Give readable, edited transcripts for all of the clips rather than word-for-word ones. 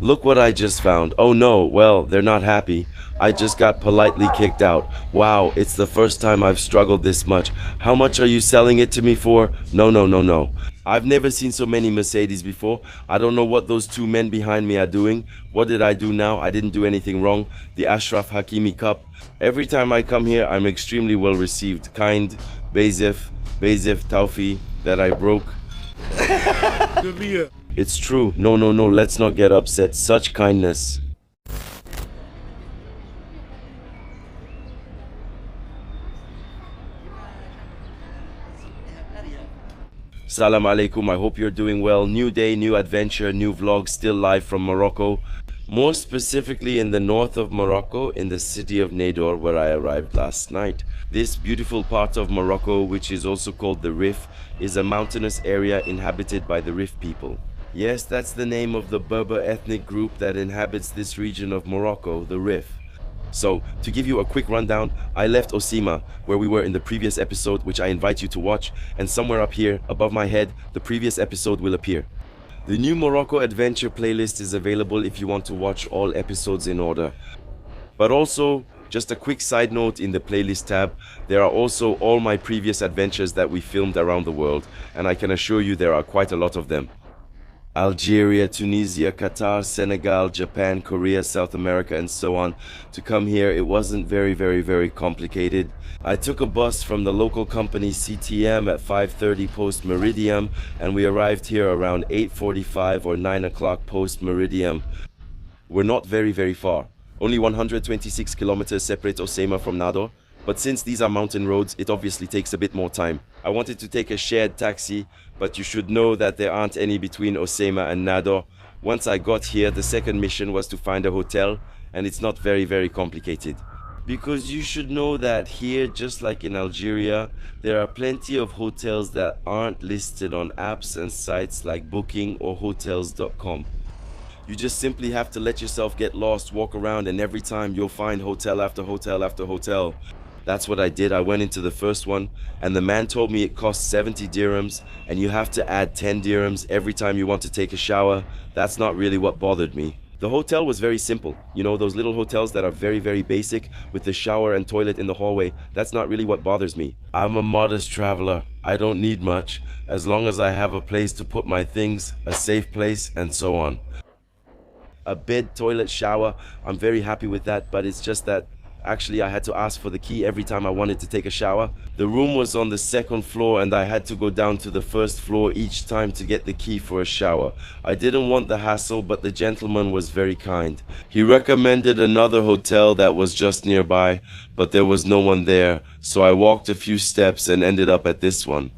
Look what I just found. Oh no, well, they're not happy. I just got politely kicked out. Wow, it's the first time I've struggled this much. How much are you selling it to me for? No, no, no, no. I've never seen so many Mercedes before. I don't know what those two men behind me are doing. What did I do now? I didn't do anything wrong. The Ashraf Hakimi Cup. Every time I come here, I'm extremely well received. Kind, Bezef Taufi, that I broke. It's true. No, no, no, let's not get upset. Such kindness. Salam alaikum, I hope you're doing well. New day, new adventure, new vlog, still live from Morocco. More specifically in the north of Morocco, in the city of Nador, where I arrived last night. This beautiful part of Morocco, which is also called the Rif, is a mountainous area inhabited by the Rif people. Yes, that's the name of the Berber ethnic group that inhabits this region of Morocco, the Rif. So, to give you a quick rundown, I left Osima, where we were in the previous episode, which I invite you to watch, and somewhere up here, above my head, the previous episode will appear. The new Morocco Adventure playlist is available if you want to watch all episodes in order. But also, just a quick side note in the playlist tab, there are also all my previous adventures that we filmed around the world, and I can assure you there are quite a lot of them. Algeria, Tunisia, Qatar, Senegal, Japan, Korea, South America, and so on. To come here, it wasn't very complicated. I took a bus from the local company CTM at 5:30 post meridium, and we arrived here around 8:45 or 9 o'clock post meridium. We're not very far. Only 126 kilometers separate Osema from Nador. But since these are mountain roads, it obviously takes a bit more time. I wanted to take a shared taxi, but you should know that there aren't any between Osema and Nador. Once I got here, the second mission was to find a hotel, and it's not very complicated. Because you should know that here, just like in Algeria, there are plenty of hotels that aren't listed on apps and sites like Booking or Hotels.com. You just simply have to let yourself get lost, walk around, and every time you'll find hotel after hotel after hotel. That's what I did. I went into the first one, and the man told me it costs 70 dirhams, and you have to add 10 dirhams every time you want to take a shower. That's not really what bothered me. The hotel was very simple. You know, those little hotels that are very basic with the shower and toilet in the hallway. That's not really what bothers me. I'm a modest traveler. I don't need much, as long as I have a place to put my things, a safe place, and so on. A bed, toilet, shower, I'm very happy with that, but it's just that actually I had to ask for the key every time I wanted to take a shower. The room was on the second floor, and I had to go down to the first floor each time to get the key for a shower. I didn't want the hassle, but the gentleman was very kind. He recommended another hotel that was just nearby, but there was no one there, so I walked a few steps and ended up at this one.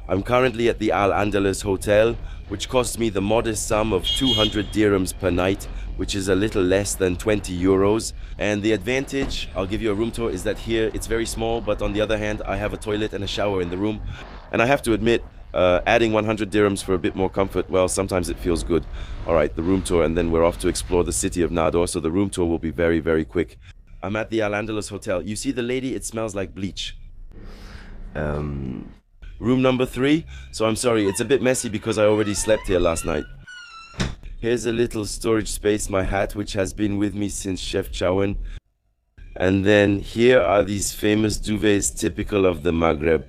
I'm currently at the Al Andalus Hotel, which cost me the modest sum of 200 dirhams per night, which is a little less than 20 euros. And the advantage, I'll give you a room tour, is that here it's very small, but on the other hand, I have a toilet and a shower in the room. And I have to admit, adding 100 dirhams for a bit more comfort, well, sometimes it feels good. All right, the room tour, and then we're off to explore the city of Nador, so the room tour will be very quick. I'm at the Al Andalus Hotel. You see the lady? It smells like bleach. Room number 3. So I'm sorry, it's a bit messy because I already slept here last night. Here's a little storage space, my hat, which has been with me since Chef Chowan. And then here are these famous duvets typical of the Maghreb.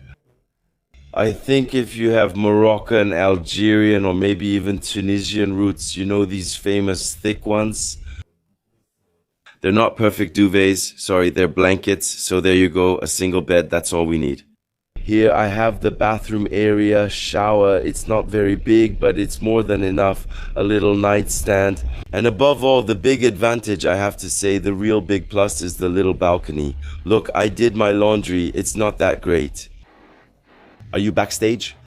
I think if you have Moroccan, Algerian, or maybe even Tunisian roots, you know these famous thick ones. They're not perfect duvets, sorry, they're blankets. So there you go, a single bed, that's all we need. Here I have the bathroom area, shower. It's not very big, but it's more than enough. A little nightstand. And above all, the big advantage, I have to say, the real big plus is the little balcony. Look, I did my laundry. It's not that great. Are you backstage?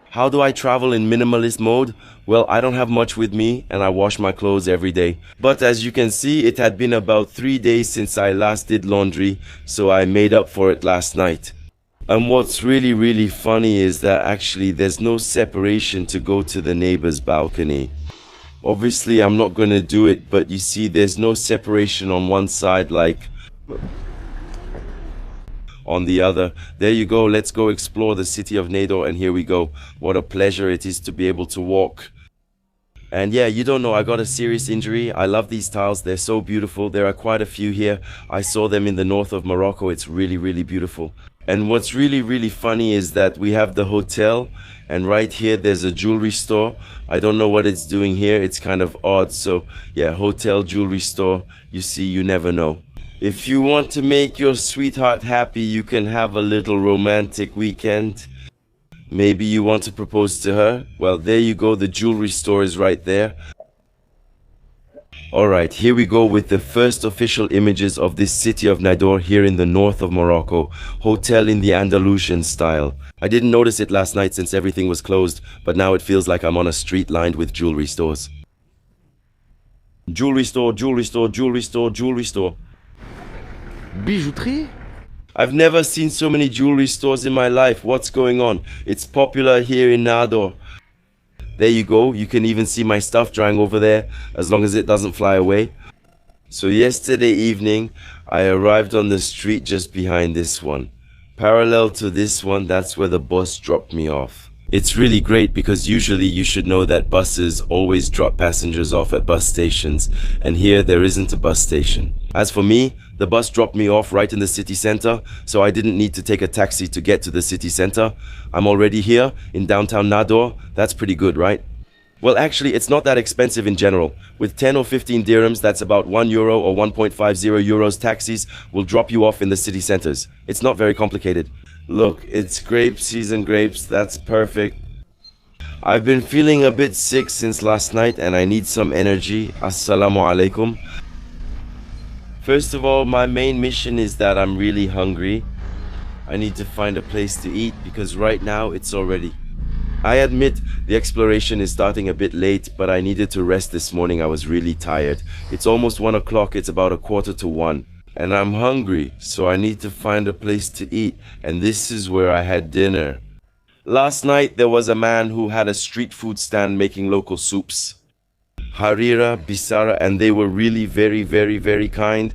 How do I travel in minimalist mode? Well, I don't have much with me, and I wash my clothes every day. But as you can see, it had been about 3 days since I last did laundry, so I made up for it last night. And what's really funny is that actually there's no separation to go to the neighbor's balcony. Obviously I'm not gonna do it, but you see there's no separation on one side like on the other. There you go, let's go explore the city of Nador, and here we go. What a pleasure it is to be able to walk And yeah, you don't know, I got a serious injury. I love these tiles. They're so beautiful. There are quite a few here. I saw them in the north of Morocco. It's really, really beautiful. And what's really, really funny is that we have the hotel, and right here there's a jewelry store. I don't know what it's doing here. It's kind of odd. So yeah, hotel, jewelry store. You see, you never know. If you want to make your sweetheart happy, you can have a little romantic weekend. Maybe you want to propose to her? Well, there you go. The jewelry store is right there. Alright, here we go with the first official images of this city of Nador here in the north of Morocco. Hotel in the Andalusian style. I didn't notice it last night since everything was closed, but now it feels like I'm on a street lined with jewelry stores. Jewelry store, jewelry store, jewelry store, jewelry store. Bijouterie? I've never seen so many jewelry stores in my life. What's going on? It's popular here in Nador. There you go. You can even see my stuff drying over there, as long as it doesn't fly away. So yesterday evening, I arrived on the street just behind this one. Parallel to this one, that's where the bus dropped me off. It's really great because usually you should know that buses always drop passengers off at bus stations, and here there isn't a bus station. As for me, the bus dropped me off right in the city center, so I didn't need to take a taxi to get to the city center. I'm already here in downtown Nador. That's pretty good, right? Well, actually, it's not that expensive in general. With 10 or 15 dirhams, that's about €1 or 1.50 euros taxis will drop you off in the city centers. It's not very complicated. Look, it's grape season grapes. That's perfect. I've been feeling a bit sick since last night and I need some energy. Assalamu alaikum. First of all, my main mission is that I'm really hungry. I need to find a place to eat because right now it's already. I admit the exploration is starting a bit late, but I needed to rest this morning. I was really tired. It's almost 1 o'clock. It's about 1:45. And I'm hungry, so I need to find a place to eat. And this is where I had dinner. Last night, there was a man who had a street food stand making local soups. Harira, Bisara, and they were really very, very, very kind.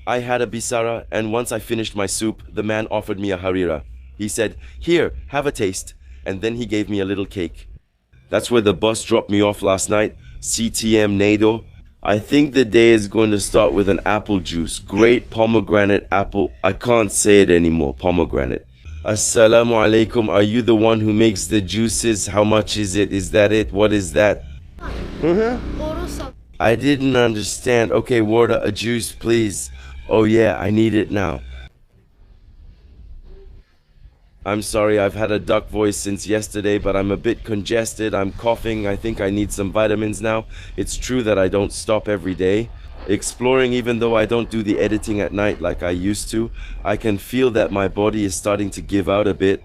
I had a Bisara, and once I finished my soup, the man offered me a Harira. He said, "Here, have a taste." And then he gave me a little cake. That's where the bus dropped me off last night. CTM Nador. I think the day is going to start with an apple juice. Great pomegranate apple. I can't say it anymore. Pomegranate. Assalamu alaikum. Are you the one who makes the juices? How much is it? Is that it? What is that? I didn't understand. Okay, water, a juice, please. Oh yeah, I need it now. I'm sorry, I've had a duck voice since yesterday, but I'm a bit congested. I'm coughing. I think I need some vitamins now. It's true that I don't stop every day. Exploring, even though I don't do the editing at night like I used to, I can feel that my body is starting to give out a bit.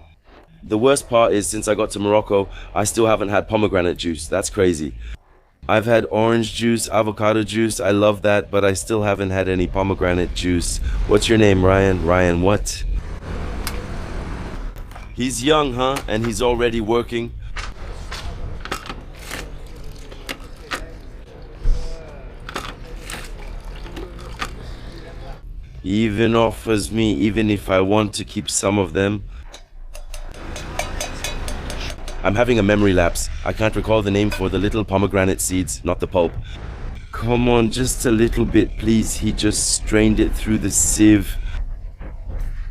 The worst part is since I got to Morocco, I still haven't had pomegranate juice. That's crazy. I've had orange juice, avocado juice. I love that, but I still haven't had any pomegranate juice. What's your name, Ryan? Ryan what? He's young, huh? And he's already working. He even offers me, even if I want to keep some of them. I'm having a memory lapse. I can't recall the name for the little pomegranate seeds, not the pulp. Come on, just a little bit, please. He just strained it through the sieve.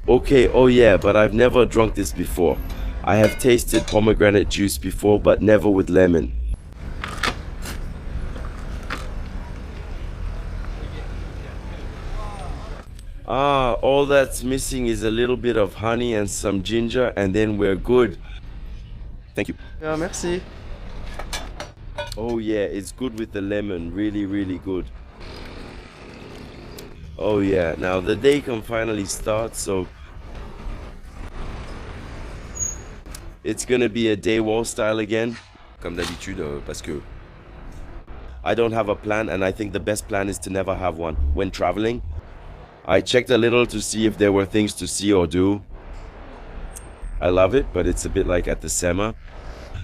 Okay, oh yeah, but I've never drunk this before. I have tasted pomegranate juice before, but never with lemon. Ah, all that's missing is a little bit of honey and some ginger, and then we're good. Thank you. Yeah, merci. Oh yeah, it's good with the lemon. Really, really good. Oh yeah, now the day can finally start, so it's gonna be a day wall style again. Comme d'habitude, parce que I don't have a plan, and I think the best plan is to never have one. When traveling, I checked a little to see if there were things to see or do. I love it, but it's a bit like at the Sema.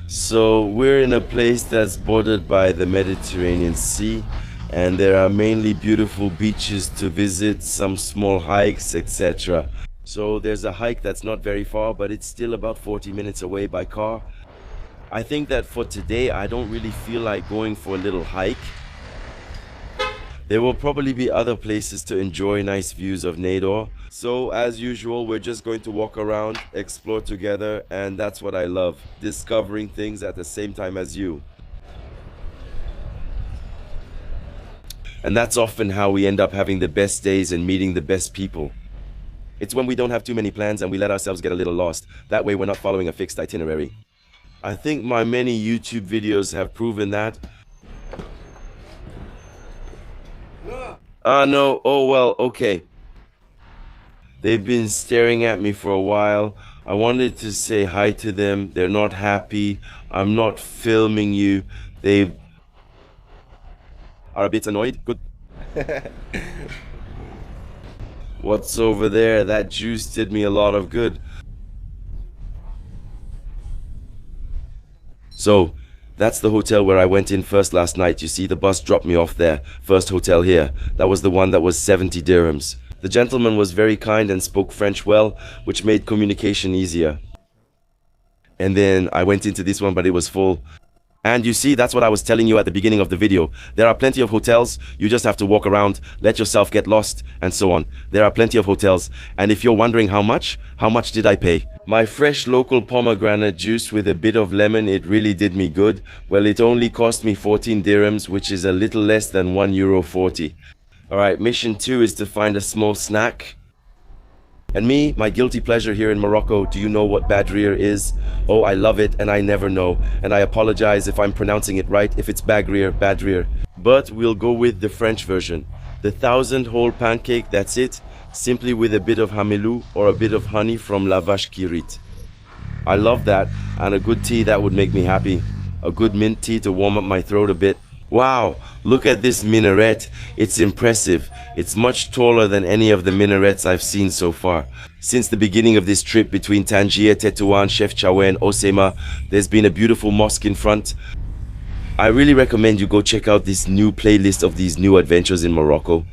So we're in a place that's bordered by the Mediterranean Sea, and there are mainly beautiful beaches to visit, some small hikes, etc. So there's a hike that's not very far, but it's still about 40 minutes away by car. I think that for today, I don't really feel like going for a little hike. There will probably be other places to enjoy nice views of Nador. So as usual, we're just going to walk around, explore together, and that's what I love, discovering things at the same time as you. And that's often how we end up having the best days and meeting the best people. It's when we don't have too many plans and we let ourselves get a little lost. That way we're not following a fixed itinerary. I think my many YouTube videos have proven that. No, oh well, okay. They've been staring at me for a while. I wanted to say hi to them. They're not happy. I'm not filming you. They are a bit annoyed. Good. What's over there? That juice did me a lot of good. So, that's the hotel where I went in first last night. You see, the bus dropped me off there. First hotel here. That was the one that was 70 dirhams. The gentleman was very kind and spoke French well, which made communication easier. And then I went into this one, but it was full. And you see, that's what I was telling you at the beginning of the video. There are plenty of hotels. You just have to walk around, let yourself get lost, and so on. There are plenty of hotels. And if you're wondering how much did I pay? My fresh local pomegranate juice with a bit of lemon, it really did me good. Well, it only cost me 14 dirhams, which is a little less than €1.40. Alright, mission 2 is to find a small snack. And me, my guilty pleasure here in Morocco, do you know what Badrir is? Oh, I love it and I never know. And I apologize if I'm pronouncing it right, if it's Badrir. But we'll go with the French version. The 1,000-hole pancake, that's it. Simply with a bit of hamelou or a bit of honey from La Vache qui rit. I love that, and a good tea, that would make me happy. A good mint tea to warm up my throat a bit. Wow, look at this minaret. It's impressive. It's much taller than any of the minarets I've seen so far. Since the beginning of this trip between Tangier, Tetouan, Chefchaouen and Osema, there's been a beautiful mosque in front. I really recommend you go check out this new playlist of these new adventures in Morocco.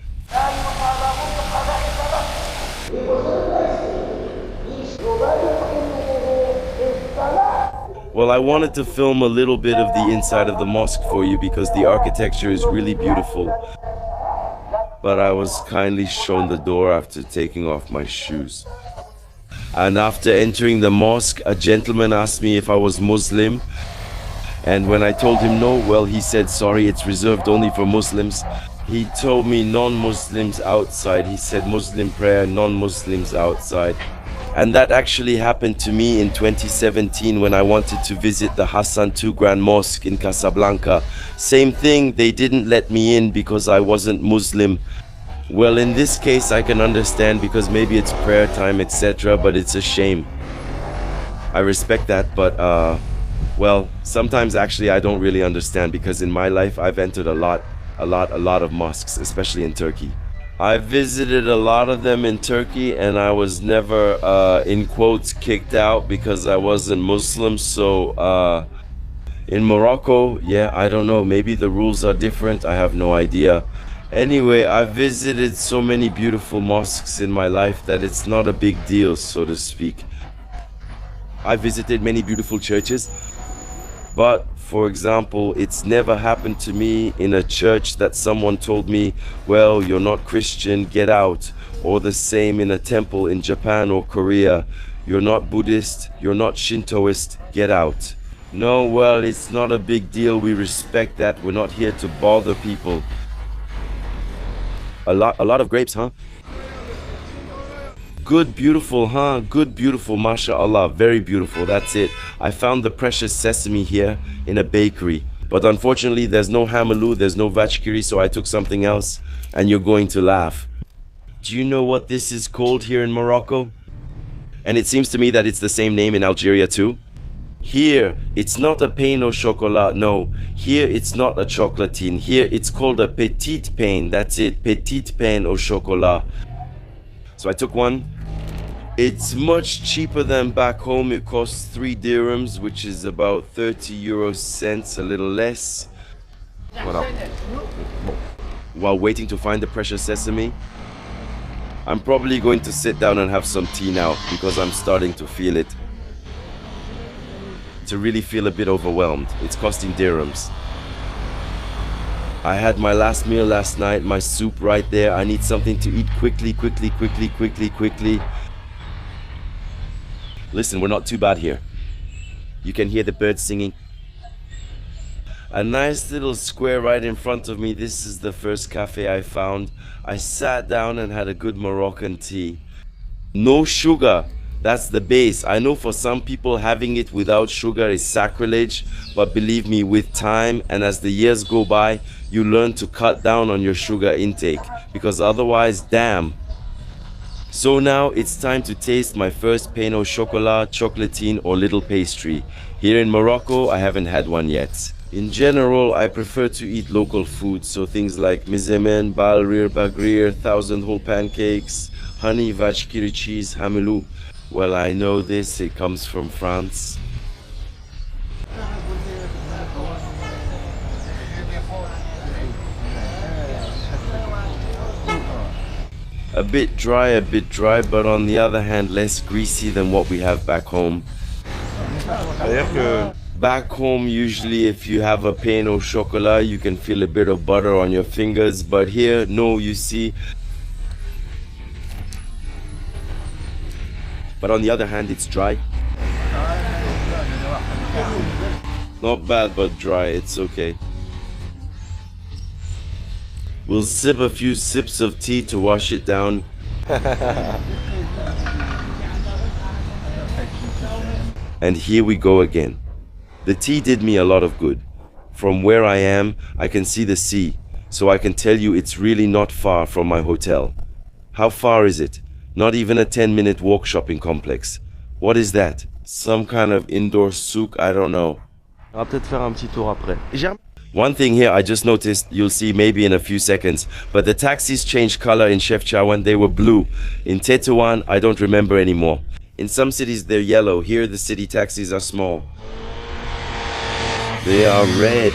Well, I wanted to film a little bit of the inside of the mosque for you because the architecture is really beautiful. But I was kindly shown the door after taking off my shoes. And after entering the mosque, a gentleman asked me if I was Muslim. And when I told him no, well, he said, sorry, it's reserved only for Muslims. He told me non-Muslims outside. He said Muslim prayer, non-Muslims outside. And that actually happened to me in 2017 when I wanted to visit the Hassan II Grand Mosque in Casablanca. Same thing, they didn't let me in because I wasn't Muslim. Well, in this case I can understand because maybe it's prayer time, etc., but it's a shame. I respect that, but well, sometimes actually I don't really understand because in my life I've entered a lot of mosques, especially in Turkey. I visited a lot of them in Turkey and I was never, in quotes, kicked out because I wasn't Muslim. So in Morocco, yeah, I don't know, maybe the rules are different, I have no idea. Anyway, I've visited so many beautiful mosques in my life that it's not a big deal, so to speak. I visited many beautiful churches, but for example, it's never happened to me in a church that someone told me, well, you're not Christian, get out. Or the same in a temple in Japan or Korea, you're not Buddhist, you're not Shintoist, get out. No, well, it's not a big deal, we respect that, we're not here to bother people. A lot of grapes, huh? Good, beautiful, huh? Good, beautiful, mashallah, very beautiful, that's it. I found the precious sesame here in a bakery. But unfortunately, there's no hamelou, there's no vache qui rit, so I took something else, and you're going to laugh. Do you know what this is called here in Morocco? And it seems to me that it's the same name in Algeria too. Here, it's not a pain au chocolat, no. Here, it's not a chocolatine. Here, it's called a petite pain, that's it, petite pain au chocolat. So I took one. It's much cheaper than back home. It costs 3 dirhams, which is about 30 euro cents, a little less. While waiting to find the precious sesame, I'm probably going to sit down and have some tea now because I'm starting to feel it. to really feel a bit overwhelmed. It's costing dirhams. I had my last meal last night, my soup right there. I need something to eat quickly. Listen, we're not too bad here. You can hear the birds singing. A nice little square right in front of me. This is the first cafe I found. I sat down and had a good Moroccan tea. No sugar. That's the base. I know for some people having it without sugar is sacrilege, but believe me, with time and as the years go by, you learn to cut down on your sugar intake, because otherwise, damn. So now it's time to taste my first pain au chocolat, chocolatine or little pastry. Here in Morocco, I haven't had one yet. In general, I prefer to eat local food, so things like mizemen, balrir, bagrir, thousand hole pancakes, honey vachkiri cheese, hamelou. Well, I know this, it comes from France. A bit dry, but on the other hand, less greasy than what we have back home. Back home, usually if you have a pain au chocolat, you can feel a bit of butter on your fingers, but here, no, you see. But on the other hand, it's dry. Not bad, but dry, it's okay. We'll sip a few sips of tea to wash it down. And here we go again. The tea did me a lot of good. From where I am, I can see the sea, so I can tell you it's really not far from my hotel. How far is it? Not even a 10-minute walk shopping complex. What is that? Some kind of indoor souk, I don't know. On va peut-être faire un petit tour après. One thing here I just noticed, you'll see maybe in a few seconds, but the taxis changed color in Chefchaouen. They were blue. In Tétouan, I don't remember anymore. In some cities they're yellow. Here the city taxis are small. They are red.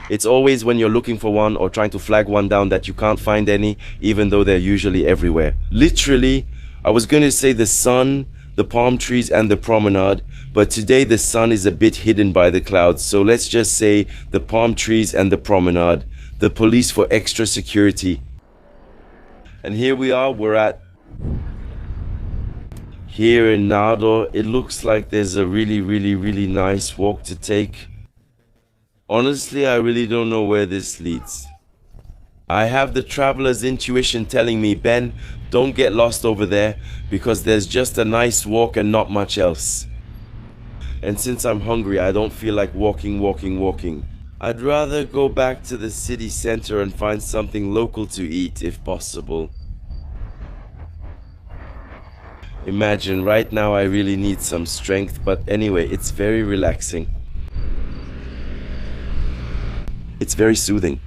It's always when you're looking for one or trying to flag one down that you can't find any, even though they're usually everywhere. Literally, I was going to say the sun, the palm trees and the promenade, but today the sun is a bit hidden by the clouds, so let's just say the palm trees and the promenade, the police for extra security. And here we are, here in Nador. It looks like there's a really nice walk to take. Honestly, I really don't know where this leads. I have the traveler's intuition telling me, Ben, don't get lost over there, because there's just a nice walk and not much else. And since I'm hungry, I don't feel like walking. I'd rather go back to the city center and find something local to eat, if possible. Imagine, right now I really need some strength, but anyway, it's very relaxing. It's very soothing.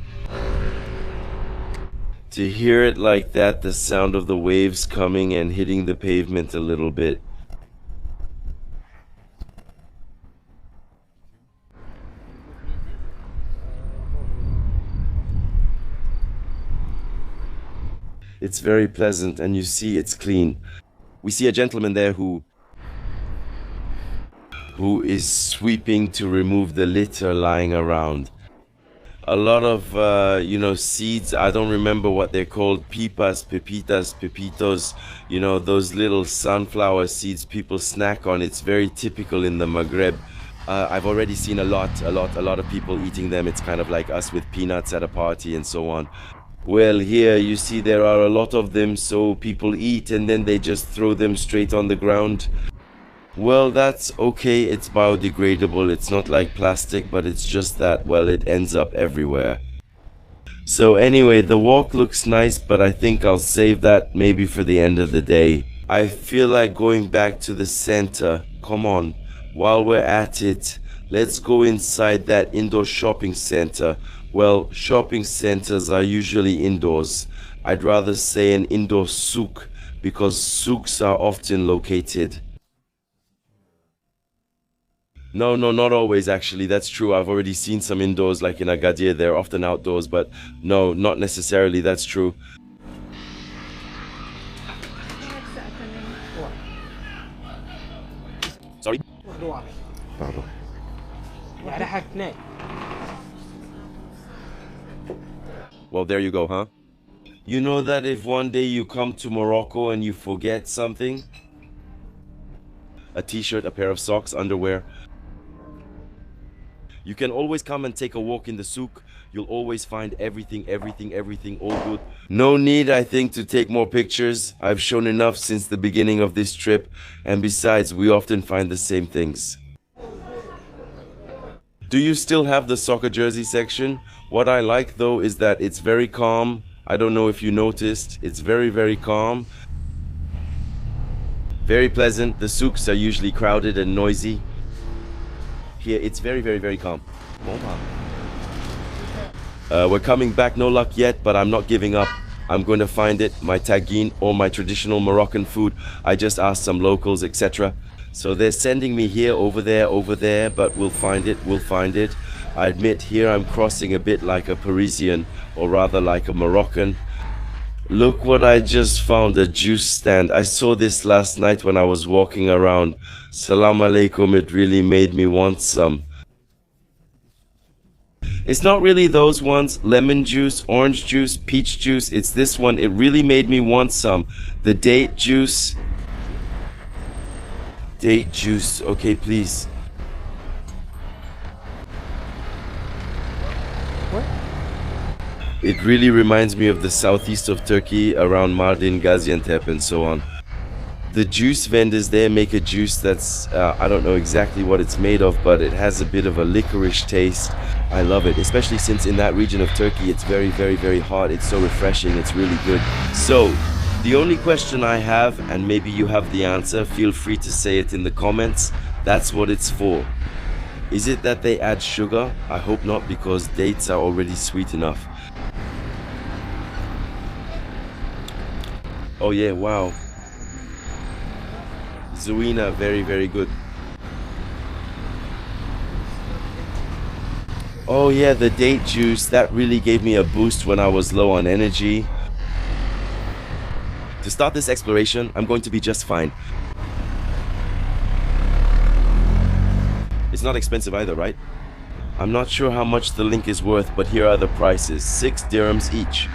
To hear it like that, the sound of the waves coming and hitting the pavement a little bit. It's very pleasant, and you see it's clean. We see a gentleman there who is sweeping to remove the litter lying around. A lot of, seeds, I don't remember what they're called, pipas, pepitas, pepitos, those little sunflower seeds people snack on. It's very typical in the Maghreb. I've already seen a lot of people eating them. It's kind of like us with peanuts at a party and so on. Well, here you see there are a lot of them, so people eat and then they just throw them straight on the ground. Well, that's okay, it's biodegradable, it's not like plastic, but it's just that, well, it ends up everywhere. So anyway, the walk looks nice, but I think I'll save that maybe for the end of the day. I feel like going back to the center. Come on, while we're at it, let's go inside that indoor shopping center. Well, shopping centers are usually indoors. I'd rather say an indoor souk, because souks are often located. No, not always actually, that's true. I've already seen some indoors, like in Agadir, they're often outdoors, but no, not necessarily, that's true. Sorry? Pardon. Well, there you go, huh? You know that if one day you come to Morocco and you forget something, a t-shirt, a pair of socks, underwear, you can always come and take a walk in the souk. You'll always find everything, all good. No need, I think, to take more pictures. I've shown enough since the beginning of this trip. And besides, we often find the same things. Do you still have the soccer jersey section? What I like though is that it's very calm. I don't know if you noticed. It's very calm. Very pleasant. The souks are usually crowded and noisy. Here it's very calm. We're coming back, no luck yet, but I'm not giving up. I'm going to find it, my tagine or my traditional Moroccan food. I just asked some locals, etc. So they're sending me here, over there, but we'll find it. I admit here I'm crossing a bit like a Parisian, or rather like a Moroccan. Look what I just found, a juice stand. I saw this last night when I was walking around. Salam alaikum, it really made me want some. It's not really those ones, lemon juice, orange juice, peach juice. It's this one, it really made me want some. The date juice. Date juice, okay, please. It really reminds me of the southeast of Turkey, around Mardin, Gaziantep and so on. The juice vendors there make a juice that's, I don't know exactly what it's made of, but it has a bit of a licorice taste. I love it, especially since in that region of Turkey it's very hot. It's so refreshing, it's really good. So, the only question I have, and maybe you have the answer, feel free to say it in the comments, that's what it's for. Is it that they add sugar? I hope not, because dates are already sweet enough. Oh yeah, wow. Zuina, very good. Oh yeah, the date juice, that really gave me a boost when I was low on energy. To start this exploration, I'm going to be just fine. It's not expensive either, right? I'm not sure how much the link is worth, but here are the prices. 6 dirhams each.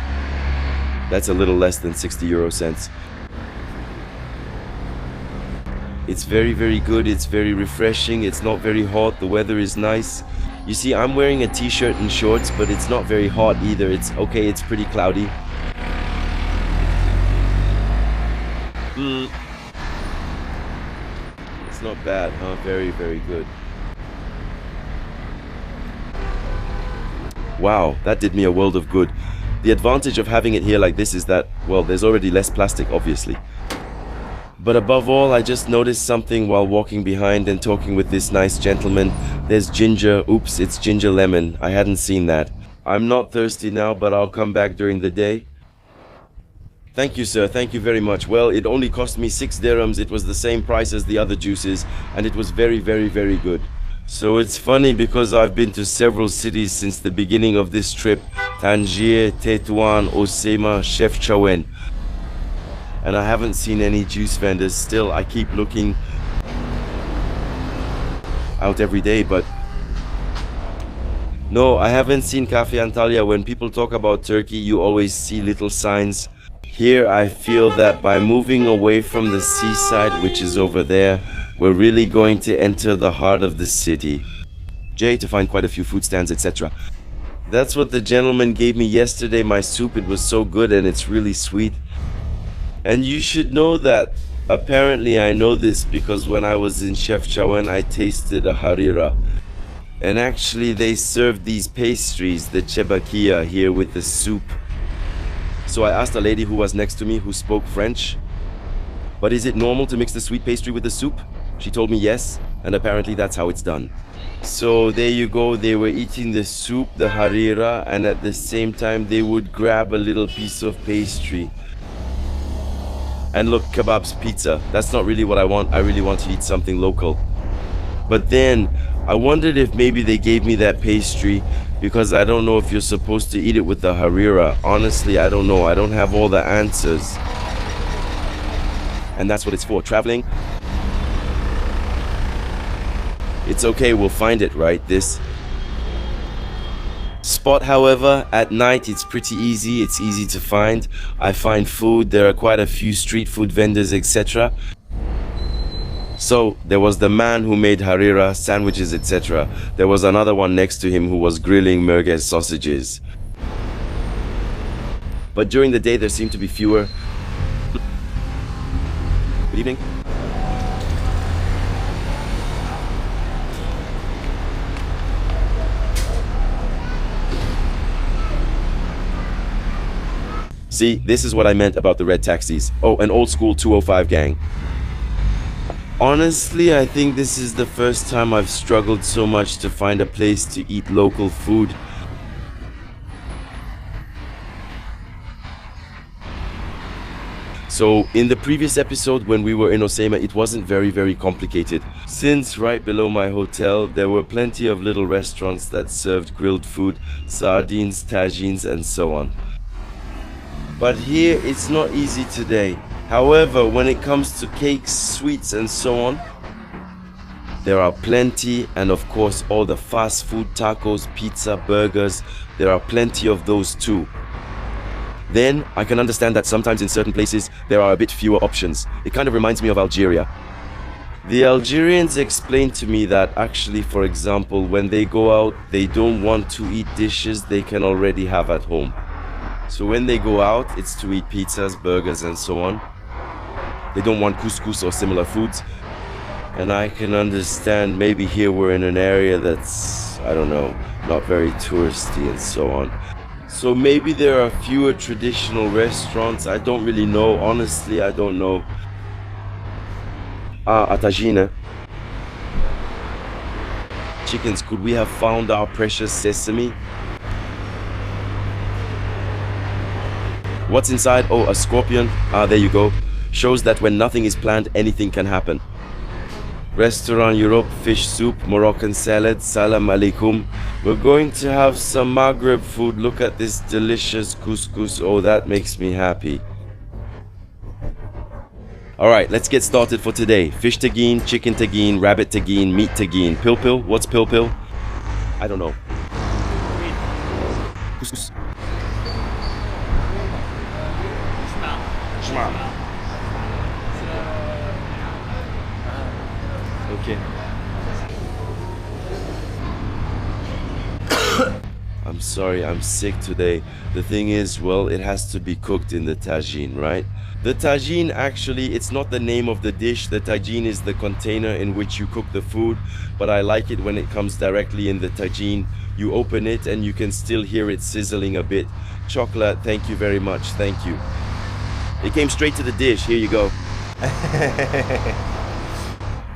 That's a little less than 60 euro cents. It's very good, it's very refreshing, it's not very hot, the weather is nice. You see, I'm wearing a t-shirt and shorts, but it's not very hot either. It's okay, it's pretty cloudy. It's not bad, huh? Very good. Wow, that did me a world of good. The advantage of having it here like this is that, well, there's already less plastic, obviously. But above all, I just noticed something while walking behind and talking with this nice gentleman. There's ginger. Oops, it's ginger lemon. I hadn't seen that. I'm not thirsty now, but I'll come back during the day. Thank you, sir. Thank you very much. Well, it only cost me 6 dirhams. It was the same price as the other juices, and it was very good. So it's funny because I've been to several cities since the beginning of this trip. Tangier, Tétouan, Osema, Chefchaouen. And I haven't seen any juice vendors. Still, I keep looking out every day, but no, I haven't seen Cafe Antalya. When people talk about Turkey, you always see little signs. Here, I feel that by moving away from the seaside, which is over there, we're really going to enter the heart of the city. To find quite a few food stands, etc. That's what the gentleman gave me yesterday, my soup. It was so good and it's really sweet. And you should know that, apparently I know this because when I was in Chefchaouen, I tasted a harira. And actually they served these pastries, the chebakia, here with the soup. So I asked a lady who was next to me who spoke French, but is it normal to mix the sweet pastry with the soup? She told me yes, and apparently that's how it's done. So there you go, they were eating the soup, the harira, and at the same time they would grab a little piece of pastry. And look, kebabs, pizza, that's not really what I want. I really want to eat something local. But then, I wondered if maybe they gave me that pastry because I don't know if you're supposed to eat it with the harira. Honestly, I don't know. I don't have all the answers. And that's what it's for, traveling. It's okay, we'll find it, right? This spot, however, at night it's pretty easy. It's easy to find. I find food. There are quite a few street food vendors, etc. So there was the man who made harira, sandwiches, etc. There was another one next to him who was grilling merguez sausages. But during the day there seemed to be fewer. Good evening. See, this is what I meant about the red taxis. Oh, an old school 205 gang. Honestly, I think this is the first time I've struggled so much to find a place to eat local food. So in the previous episode when we were in Osema, it wasn't very complicated. Since right below my hotel, there were plenty of little restaurants that served grilled food, sardines, tagines, and so on. But here it's not easy today. However, when it comes to cakes, sweets, and so on, there are plenty, and of course all the fast food, tacos, pizza, burgers, there are plenty of those too. Then I can understand that sometimes in certain places there are a bit fewer options. It kind of reminds me of Algeria. The Algerians explained to me that actually, for example, when they go out, they don't want to eat dishes they can already have at home. So when they go out, it's to eat pizzas, burgers, and so on. They don't want couscous or similar foods. And I can understand, maybe here we're in an area that's, I don't know, not very touristy and so on. So maybe there are fewer traditional restaurants. I don't really know. Honestly, I don't know. A tagine. Chickens, could we have found our precious sesame? What's inside? Oh, a scorpion. There you go. Shows that when nothing is planned, anything can happen. Restaurant Europe, fish soup, Moroccan salad, salam alaikum. We're going to have some Maghreb food. Look at this delicious couscous. Oh, that makes me happy. Alright, let's get started for today. Fish tagine, chicken tagine, rabbit tagine, meat tagine. Pilpil? What's pilpil? I don't know. Couscous. Okay. I'm sorry, I'm sick today. The thing is, well, it has to be cooked in the tagine, right? The tagine, actually, it's not the name of the dish. The tagine is the container in which you cook the food, but I like it when it comes directly in the tagine. You open it and you can still hear it sizzling a bit. Chocolate, thank you very much, thank you. It came straight to the dish, here you go.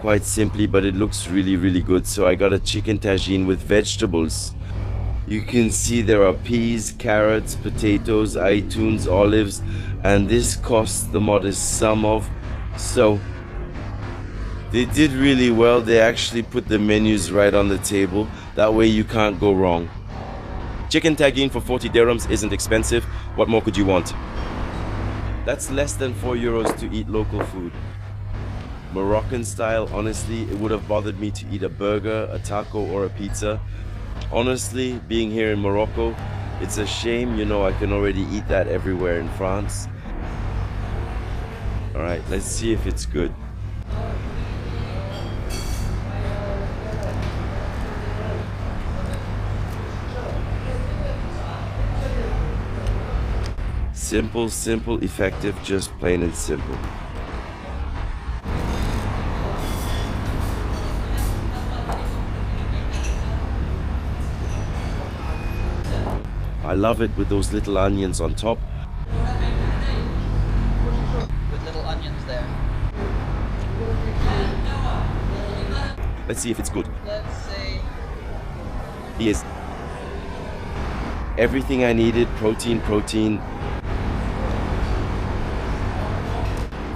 Quite simply, but it looks really good. So I got a chicken tagine with vegetables. You can see there are peas, carrots, potatoes, itunes, olives, and this costs the modest sum of. So they did really well. They actually put the menus right on the table. That way you can't go wrong. Chicken tagine for 40 dirhams isn't expensive. What more could you want? That's less than 4 euros to eat local food. Moroccan style, honestly, it would have bothered me to eat a burger, a taco, or a pizza. Honestly, being here in Morocco, it's a shame, you know, I can already eat that everywhere in France. Alright, let's see if it's good. Simple, effective, just plain and simple. I love it with those little onions on top. With little onions there. Let's see if it's good. Let's see. Yes. Everything I needed, protein.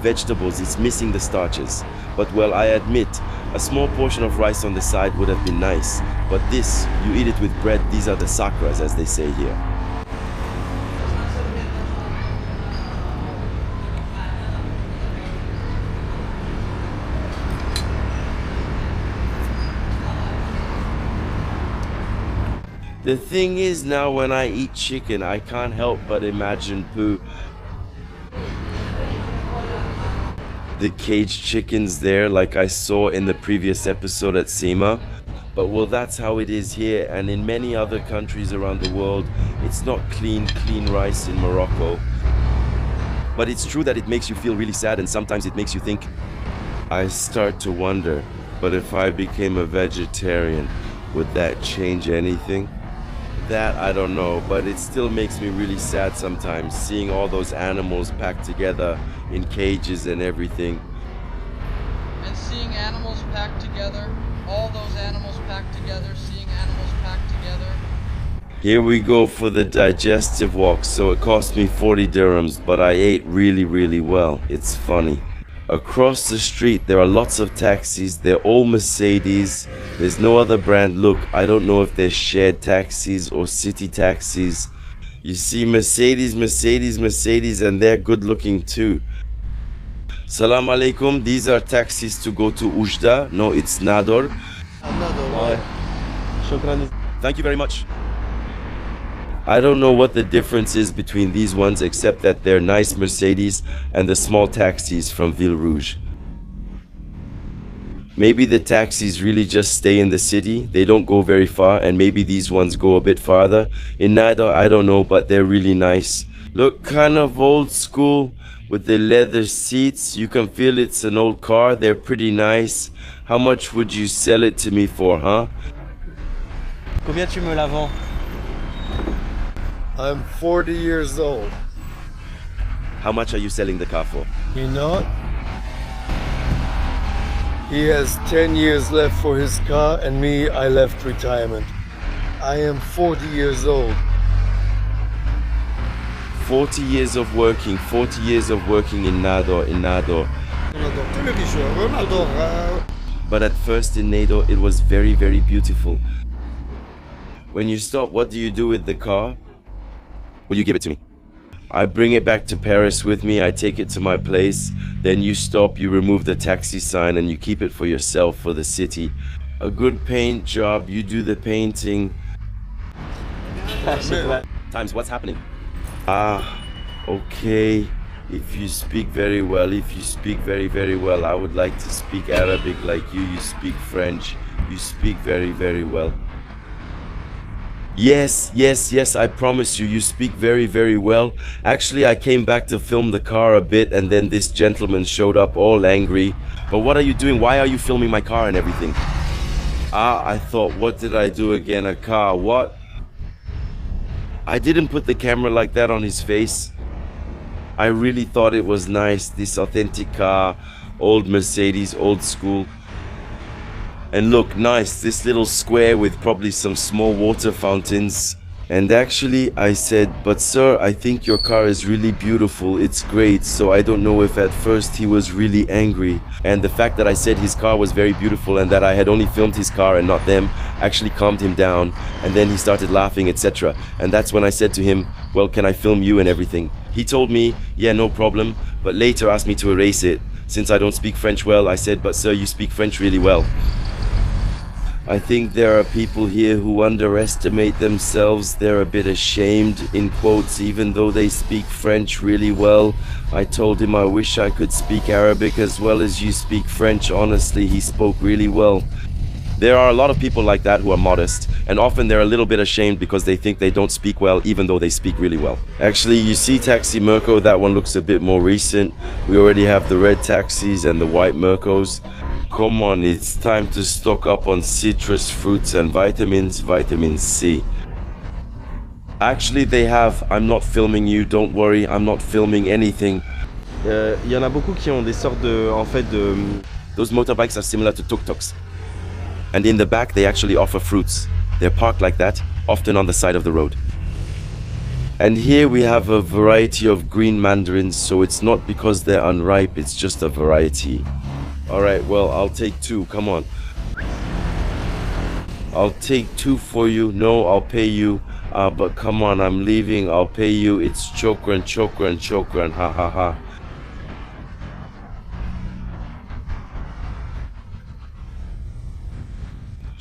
Vegetables, it's missing the starches. But well, I admit, a small portion of rice on the side would have been nice. But this, you eat it with bread, these are the sakras, as they say here. The thing is, now when I eat chicken, I can't help but imagine poo. The caged chickens there, like I saw in the previous episode at Sema. But well, that's how it is here, and in many other countries around the world. It's not clean rice in Morocco. But it's true that it makes you feel really sad, and sometimes it makes you think. I start to wonder, but if I became a vegetarian, would that change anything? That I don't know, but it still makes me really sad sometimes, seeing all those animals packed together in cages and everything. And seeing animals packed together, all those animals packed together, seeing animals packed together. Here we go for the digestive walk. So it cost me 40 dirhams, but I ate really well. It's funny. Across the street there are lots of taxis. They're all Mercedes. There's no other brand. Look, I don't know if they're shared taxis or city taxis. You see Mercedes, and they're good looking too. Salam alaikum. These are taxis to go to Oujda. No, it's Nador. Ouais. Shukran. Thank you very much. I don't know what the difference is between these ones, except that they're nice Mercedes and the small taxis from Ville Rouge. Maybe the taxis really just stay in the city, they don't go very far, and maybe these ones go a bit farther. In Nador, I don't know, but they're really nice. Look, kind of old school with the leather seats. You can feel it's an old car. They're pretty nice. How much would you sell it to me for, huh? Combien tu me la vends? I'm 40 years old. How much are you selling the car for? You know it? He has 10 years left for his car, and me, I left retirement. I am 40 years old. 40 years of working in Nador. But at first in Nador, it was very beautiful. When you stop, what do you do with the car? Will you give it to me? I bring it back to Paris with me, I take it to my place, then you stop, you remove the taxi sign, and you keep it for yourself, for the city. A good paint job, you do the painting. Times, what's happening? Okay. If you speak very well, very well, I would like to speak Arabic like you. You speak French, you speak very well. Yes, I promise you speak very well. Actually, I came back to film the car a bit, and then this gentleman showed up all angry. But what are you doing? Why are you filming my car and everything? I thought, what did I do again? A car, what? I didn't put the camera like that on his face. I really thought it was nice, this authentic car, old Mercedes, old school. And look, nice, this little square with probably some small water fountains. And actually I said, but sir, I think your car is really beautiful, it's great. So I don't know if at first he was really angry. And the fact that I said his car was very beautiful and that I had only filmed his car and not them actually calmed him down. And then he started laughing, etc. And that's when I said to him, well, can I film you and everything? He told me, yeah, no problem, but later asked me to erase it. Since I don't speak French well, I said, but sir, you speak French really well. I think there are people here who underestimate themselves. They're a bit ashamed, in quotes, even though they speak French really well. I told him I wish I could speak Arabic as well as you speak French. Honestly, he spoke really well. There are a lot of people like that who are modest, and often they're a little bit ashamed because they think they don't speak well, even though they speak really well. Actually, you see Taxi Mirko, that one looks a bit more recent. We already have the red taxis and the white Mirkos. Come on, it's time to stock up on citrus fruits and vitamins, vitamin C. Actually, they have. I'm not filming you, don't worry, I'm not filming anything. Y en a beaucoup qui ont des sortes de, en fait, de... Those motorbikes are similar to tuk-tuks. And in the back, they actually offer fruits. They're parked like that, often on the side of the road. And here we have a variety of green mandarins, so it's not because they're unripe, it's just a variety. Alright, well, I'll take two, come on. I'll take two for you. No, I'll pay you. But come on, I'm leaving, I'll pay you. It's chokran, ha ha ha.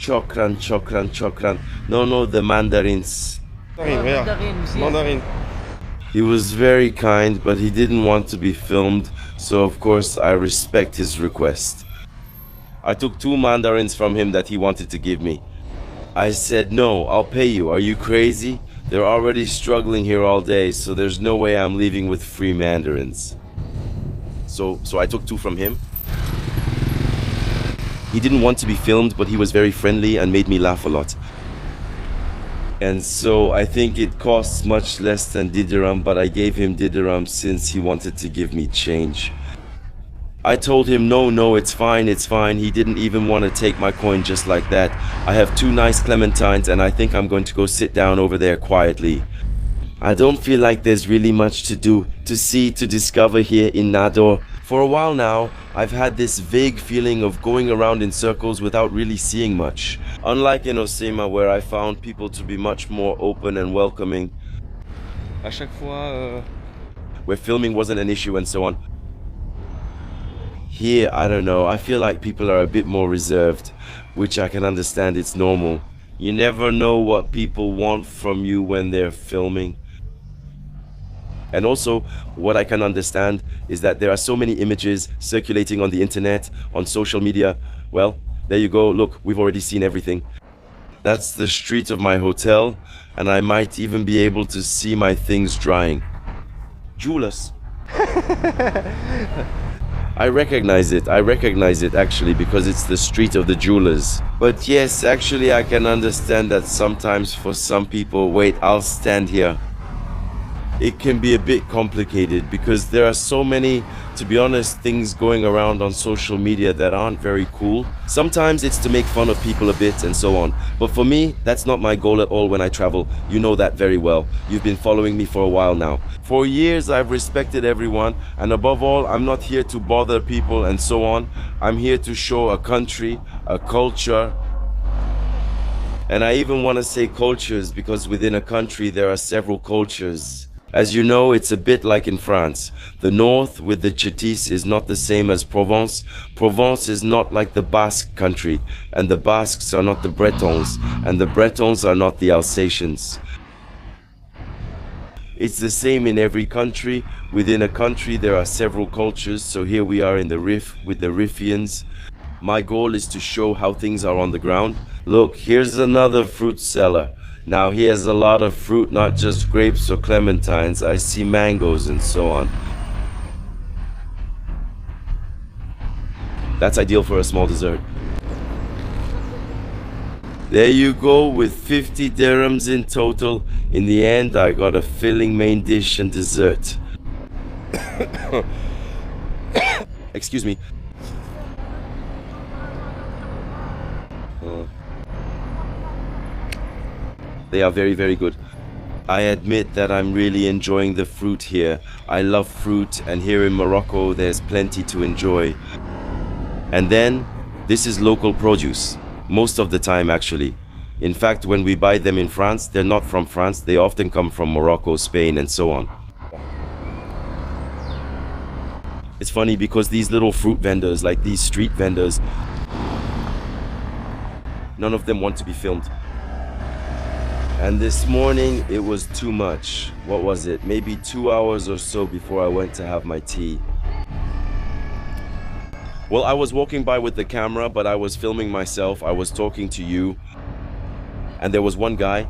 Chokran, chokran, chokran. No, the mandarins. Mandarin, regarde. Mandarine, see? Mandarin. He was very kind, but he didn't want to be filmed, so of course I respect his request. I took 2 mandarins from him that he wanted to give me. I said, no, I'll pay you. Are you crazy? They're already struggling here all day, so there's no way I'm leaving with free mandarins. So I took 2 from him. He didn't want to be filmed, but he was very friendly and made me laugh a lot. And so I think it costs much less than dirham, but I gave him dirham since he wanted to give me change. I told him, no, it's fine. He didn't even want to take my coin just like that. I have 2 nice clementines and I think I'm going to go sit down over there quietly. I don't feel like there's really much to do, to see, to discover here in Nador. For a while now, I've had this vague feeling of going around in circles without really seeing much. Unlike in Osema, where I found people to be much more open and welcoming, À chaque fois, where filming wasn't an issue and so on. Here, I don't know, I feel like people are a bit more reserved, which I can understand, it's normal. You never know what people want from you when they're filming. And also, what I can understand is that there are so many images circulating on the internet, on social media. Well, there you go, look, we've already seen everything. That's the street of my hotel, and I might even be able to see my things drying. Jewelers. I recognize it actually, because it's the street of the jewelers. But yes, actually I can understand that sometimes for some people, wait, I'll stand here. It can be a bit complicated because there are so many, to be honest, things going around on social media that aren't very cool. Sometimes it's to make fun of people a bit and so on. But for me, that's not my goal at all when I travel. You know that very well. You've been following me for a while now. For years, I've respected everyone. And above all, I'm not here to bother people and so on. I'm here to show a country, a culture. And I even want to say cultures because within a country, there are several cultures. As you know, it's a bit like in France. The north with the Chétis is not the same as Provence. Provence is not like the Basque country, and the Basques are not the Bretons, and the Bretons are not the Alsatians. It's the same in every country. Within a country there are several cultures, so here we are in the Rif with the Riffians. My goal is to show how things are on the ground. Look, here's another fruit seller. Now he has a lot of fruit, not just grapes or clementines. I see mangoes and so on. That's ideal for a small dessert. There you go, with 50 dirhams in total. In the end, I got a filling main dish and dessert. Excuse me. They are very, very good. I admit that I'm really enjoying the fruit here. I love fruit, and here in Morocco there's plenty to enjoy. And then, this is local produce. Most of the time actually. In fact, when we buy them in France, they're not from France. They often come from Morocco, Spain, and so on. It's funny because these little fruit vendors, like these street vendors, none of them want to be filmed. And this morning, it was too much. What was it? Maybe 2 hours or so before I went to have my tea. Well, I was walking by with the camera, but I was filming myself. I was talking to you. And there was one guy.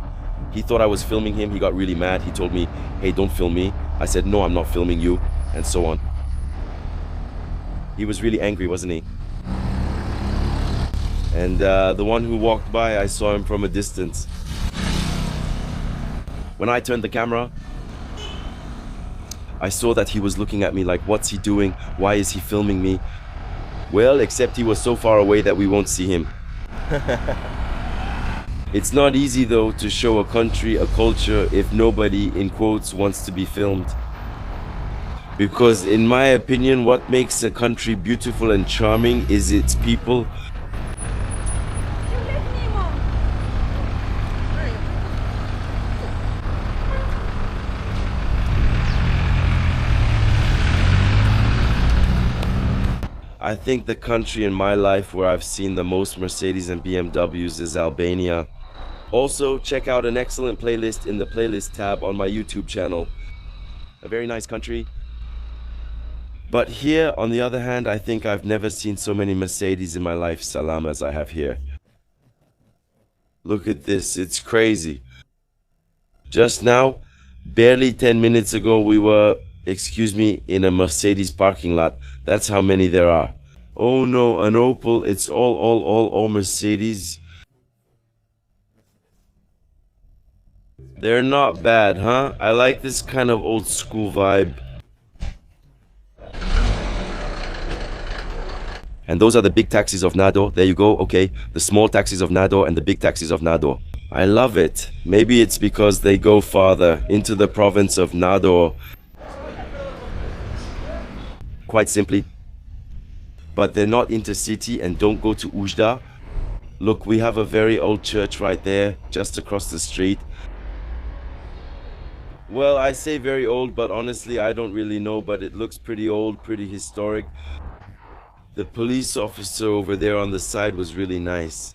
He thought I was filming him. He got really mad. He told me, hey, don't film me. I said, no, I'm not filming you. And so on. He was really angry, wasn't he? And the one who walked by, I saw him from a distance. When I turned the camera, I saw that he was looking at me like, what's he doing? Why is he filming me? Well, except he was so far away that we won't see him. It's not easy though to show a country, a culture, if nobody, in quotes, wants to be filmed. Because in my opinion, what makes a country beautiful and charming is its people. I think the country in my life where I've seen the most Mercedes and BMWs is Albania. Also, check out an excellent playlist in the playlist tab on my YouTube channel. A very nice country. But here, on the other hand, I think I've never seen so many Mercedes in my life, Salam, as I have here. Look at this, it's crazy. Just now, barely 10 minutes ago, we were, excuse me, in a Mercedes parking lot. That's how many there are. Oh no, an Opel, it's all Mercedes. They're not bad, huh? I like this kind of old school vibe. And those are the big taxis of Nador. There you go, okay. The small taxis of Nador and the big taxis of Nador. I love it. Maybe it's because they go farther into the province of Nador. Quite simply. But they're not intercity and don't go to Ujda. Look, we have a very old church right there, just across the street. Well, I say very old, but honestly, I don't really know, but it looks pretty old, pretty historic. The police officer over there on the side was really nice.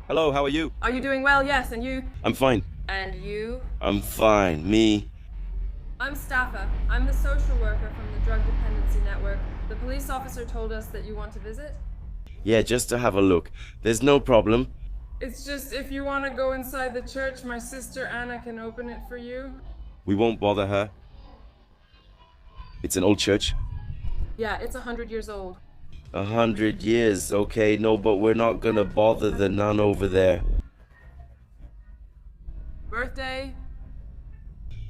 Hello, how are you? Are you doing well? Yes, and you? I'm fine. And you? I'm fine. Me? I'm Staffa. I'm the social worker from the Drug Dependency Network. The police officer told us that you want to visit. Yeah, just to have a look. There's no problem. It's just if you want to go inside the church, my sister Anna can open it for you. We won't bother her. It's an old church. Yeah, it's 100 years old. 100 years, okay, no, but we're not gonna bother the nun over there. Birthday?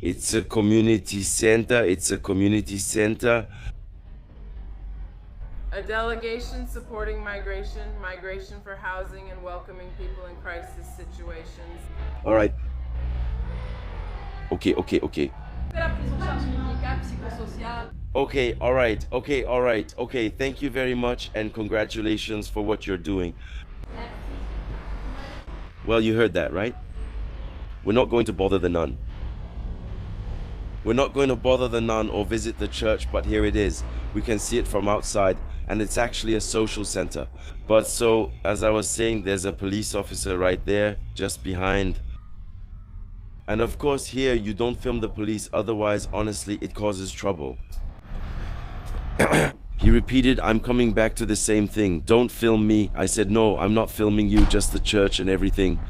It's a community center, it's a community center. A delegation supporting migration for housing and welcoming people in crisis situations. Alright. Okay. Okay, alright. Okay, thank you very much and congratulations for what you're doing. Well, you heard that, right? We're not going to bother the nun. We're not going to bother the nun or visit the church, but here it is. We can see it from outside and it's actually a social center. But so, as I was saying, there's a police officer right there, just behind. And of course here, you don't film the police, otherwise, honestly, it causes trouble. He repeated, I'm coming back to the same thing. Don't film me. I said, no, I'm not filming you, just the church and everything.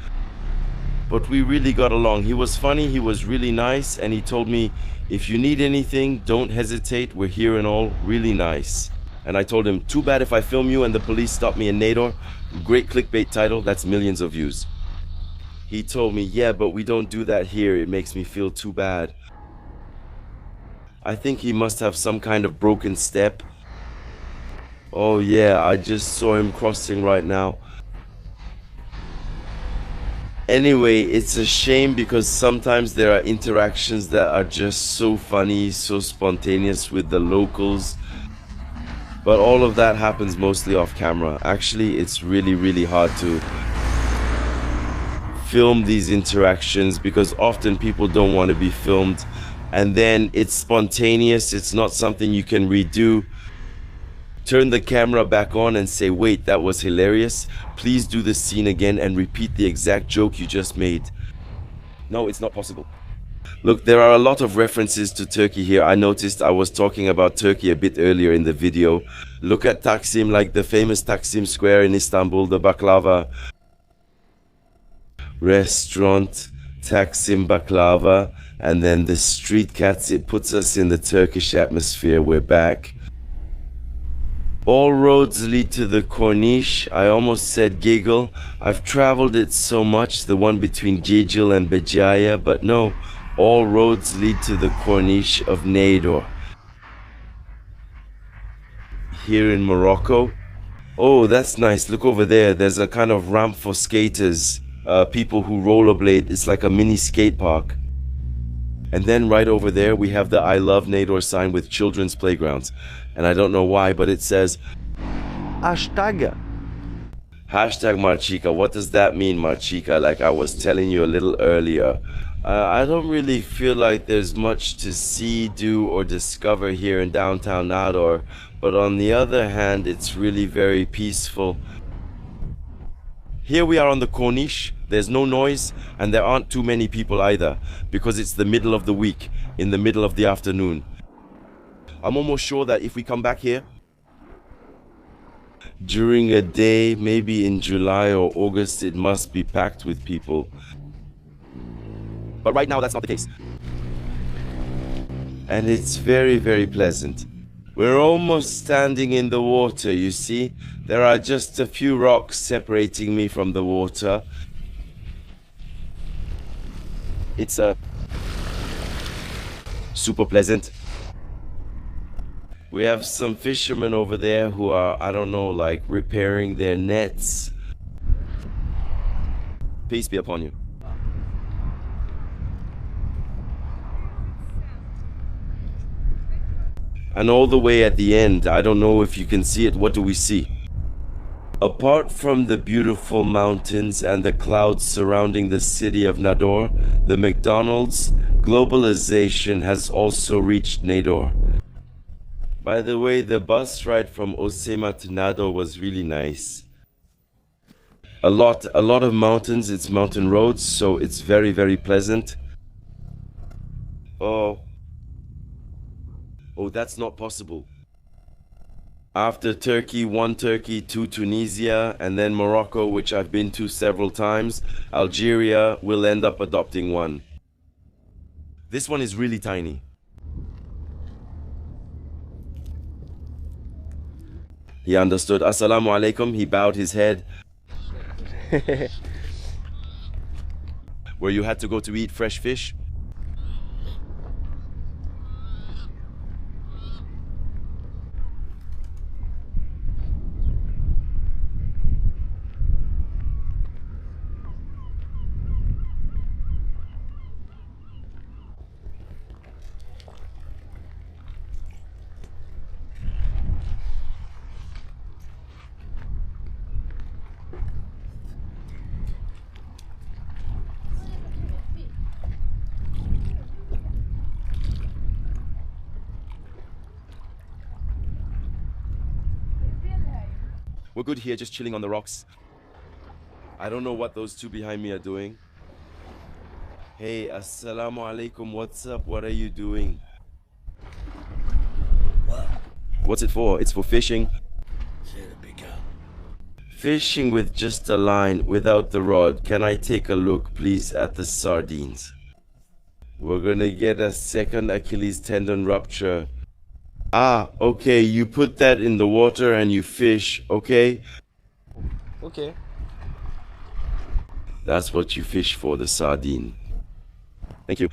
But we really got along. He was funny, he was really nice, and he told me, if you need anything, don't hesitate, we're here and all, really nice. And I told him, too bad if I film you and the police stop me in Nador. Great clickbait title, that's millions of views. He told me, yeah, but we don't do that here, it makes me feel too bad. I think he must have some kind of broken step. Oh yeah, I just saw him crossing right now. Anyway, it's a shame because sometimes there are interactions that are just so funny, so spontaneous with the locals. But all of that happens mostly off camera. Actually, it's really hard to film these interactions because often people don't want to be filmed. And then it's spontaneous, it's not something you can redo. Turn the camera back on and say, wait, that was hilarious. Please do the scene again and repeat the exact joke you just made. No, it's not possible. Look, there are a lot of references to Turkey here. I noticed I was talking about Turkey a bit earlier in the video. Look at Taksim, like the famous Taksim Square in Istanbul, the baklava restaurant, Taksim baklava, and then the street cats. It puts us in the Turkish atmosphere. We're back. All roads lead to the Corniche. I almost said Giggle. I've traveled it so much, the one between Giggle and Bejaya, but no, all roads lead to the Corniche of Nador. Here in Morocco. Oh, that's nice. Look over there. There's a kind of ramp for skaters, people who rollerblade. It's like a mini skate park. And then right over there, we have the I Love Nador sign with children's playgrounds. And I don't know why, but it says hashtag. Hashtag Marchica. What does that mean, Marchica? Like I was telling you a little earlier. I don't really feel like there's much to see, do, or discover here in downtown Nador. But on the other hand, it's really very peaceful. Here we are on the Corniche. There's no noise and there aren't too many people either, because it's the middle of the week, in the middle of the afternoon. I'm almost sure that if we come back here during a day, maybe in July or August, it must be packed with people. But right now, that's not the case. And it's very, very pleasant. We're almost standing in the water, you see. There are just a few rocks separating me from the water. It's super pleasant. We have some fishermen over there who are, I don't know, like repairing their nets. Peace be upon you. And all the way at the end, I don't know if you can see it, what do we see? Apart from the beautiful mountains and the clouds surrounding the city of Nador, the McDonald's globalization has also reached Nador. By the way, the bus ride from Osema to Nador was really nice. A lot of mountains, it's mountain roads, so it's very, very pleasant. Oh, that's not possible. After Turkey, 1 Turkey, 2 Tunisia, and then Morocco, which I've been to several times, Algeria will end up adopting one. This one is really tiny. He understood. Assalamu alaikum. He bowed his head. Where you had to go to eat fresh fish? We're good here, just chilling on the rocks. I don't know what those two behind me are doing. Hey, assalamu alaikum, what's up? What are you doing? What's it for? It's for fishing. Fishing with just a line, without the rod. Can I take a look, please, at the sardines? We're gonna get a second Achilles tendon rupture. Ah, okay, you put that in the water and you fish, okay? Okay. That's what you fish for, the sardine. Thank you.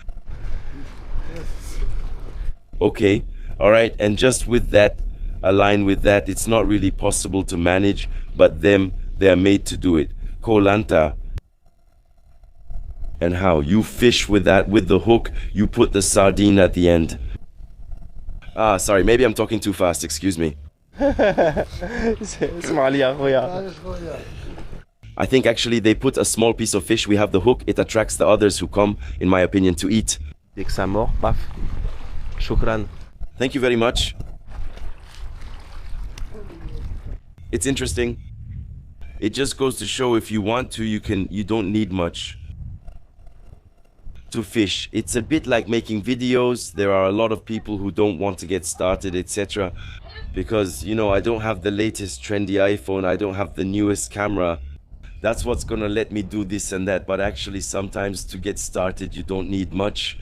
Okay, alright, and just with that, align with that, it's not really possible to manage, but they're made to do it. Kolanta. And how? You fish with that, with the hook, you put the sardine at the end. Ah, sorry, maybe I'm talking too fast, excuse me. I think actually they put a small piece of fish, we have the hook, it attracts the others who come, in my opinion, to eat. Dès que ça mord, paf. Shukran. Thank you very much. It's interesting. It just goes to show if you want to, you don't need much to fish. It's a bit like making videos. There are a lot of people who don't want to get started, etc. Because, you know, I don't have the latest trendy iPhone. I don't have the newest camera. That's what's gonna let me do this and that. But actually, sometimes to get started, you don't need much.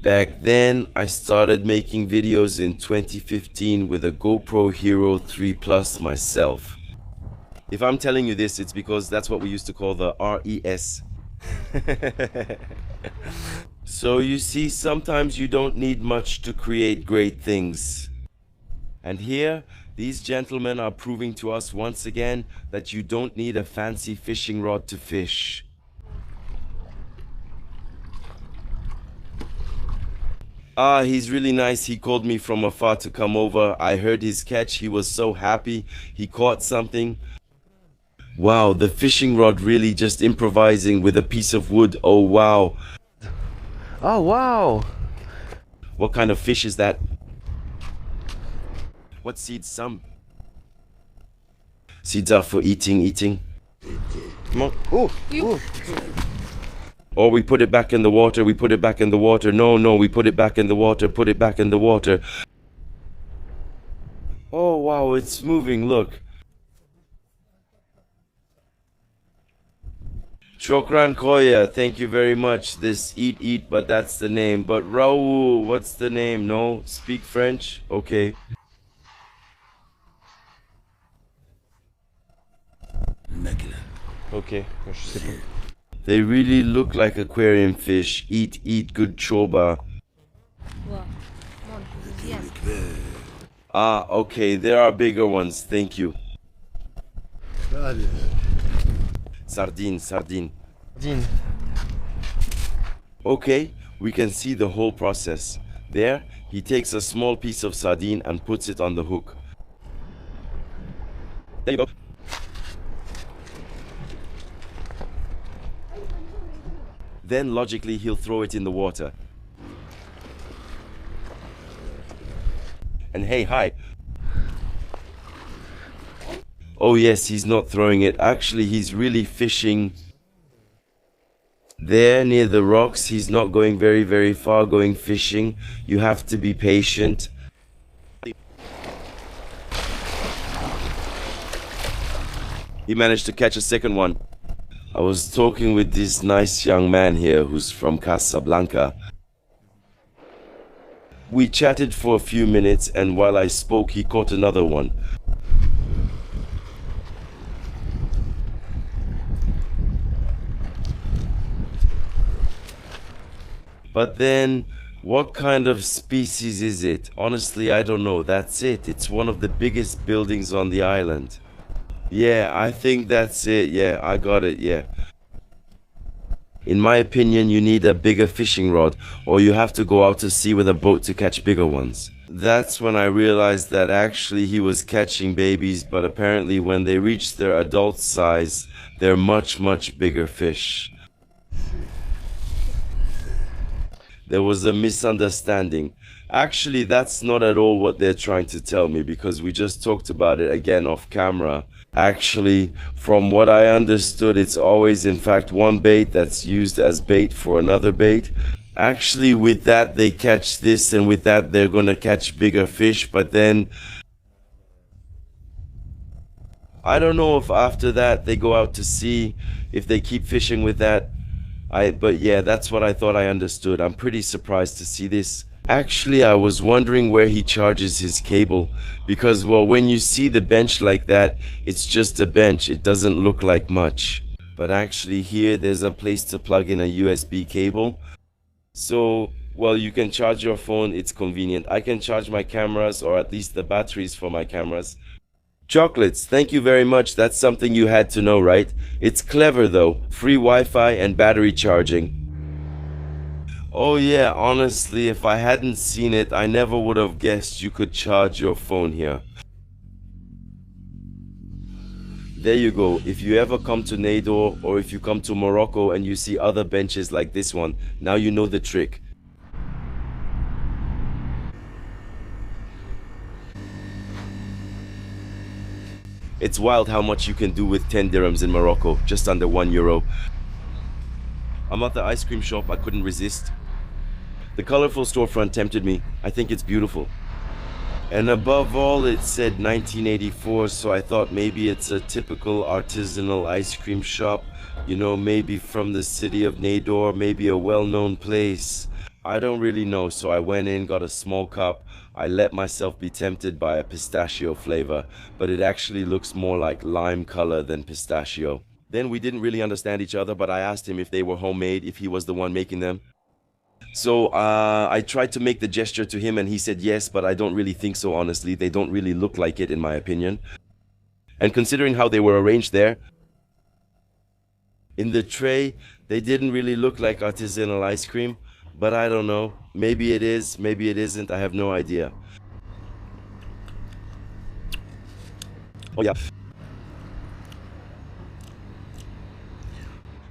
Back then, I started making videos in 2015 with a GoPro Hero 3 Plus myself. If I'm telling you this, it's because that's what we used to call the RES. So you see, sometimes you don't need much to create great things. And here, these gentlemen are proving to us once again that you don't need a fancy fishing rod to fish. Ah, he's really nice. He called me from afar to come over. I heard his catch. He was so happy. He caught something. Wow, the fishing rod really just improvising with a piece of wood. Oh, wow. Oh, wow. What kind of fish is that? What seeds? Some seeds are for eating. Come on. Oh, oh. Or we put it back in the water, we put it back in the water. No, we put it back in the water, put it back in the water. Oh wow, it's moving, look. Shokran Koya, thank you very much. This eat, but that's the name. But Raoul, what's the name? No? Speak French? Okay. Ok, je sais pas. They really look like aquarium fish. Eat, good choba. Ah, okay, there are bigger ones. Thank you. Sardine. Sardine. Okay, we can see the whole process. There, he takes a small piece of sardine and puts it on the hook. There you go. Then logically he'll throw it in the water. And hey, hi. Oh yes, he's not throwing it. Actually, he's really fishing there near the rocks. He's not going very far going fishing. You have to be patient. He managed to catch a second one. I was talking with this nice young man here who's from Casablanca. We chatted for a few minutes, and while I spoke, he caught another one. But then, what kind of species is it? Honestly, I don't know. That's it. It's one of the biggest buildings on the island. Yeah, I think that's it. Yeah, I got it. Yeah. In my opinion, you need a bigger fishing rod, or you have to go out to sea with a boat to catch bigger ones. That's when I realized that actually he was catching babies, but apparently when they reach their adult size, they're much bigger fish. There was a misunderstanding. Actually, that's not at all what they're trying to tell me, because we just talked about it again off camera. Actually, from what I understood, it's always in fact one bait that's used as bait for another bait. Actually, with that they catch this, and with that they're gonna catch bigger fish, but then I don't know if after that they go out to sea, if they keep fishing with that. But yeah, that's what I thought I understood. I'm pretty surprised to see this. Actually, I was wondering where he charges his cable, because, well, when you see the bench like that, it's just a bench. It doesn't look like much. But actually here, there's a place to plug in a USB cable. So, well, you can charge your phone. It's convenient. I can charge my cameras, or at least the batteries for my cameras. Chocolates, thank you very much. That's something you had to know, right? It's clever though. Free Wi-Fi and battery charging. Oh yeah, honestly, if I hadn't seen it, I never would have guessed you could charge your phone here. There you go. If you ever come to Nador, or if you come to Morocco and you see other benches like this one, now you know the trick. It's wild how much you can do with 10 dirhams in Morocco, just under €1. I'm at the ice cream shop. I couldn't resist. The colorful storefront tempted me. I think it's beautiful. And above all, it said 1984, so I thought maybe it's a typical artisanal ice cream shop. You know, maybe from the city of Nador, maybe a well-known place. I don't really know, so I went in, got a small cup. I let myself be tempted by a pistachio flavor, but it actually looks more like lime color than pistachio. Then we didn't really understand each other, but I asked him if they were homemade, if he was the one making them. So I tried to make the gesture to him and he said yes, but I don't really think so, honestly. They don't really look like it, in my opinion. And considering how they were arranged there, in the tray, they didn't really look like artisanal ice cream, but I don't know. Maybe it is, maybe it isn't, I have no idea. Oh yeah.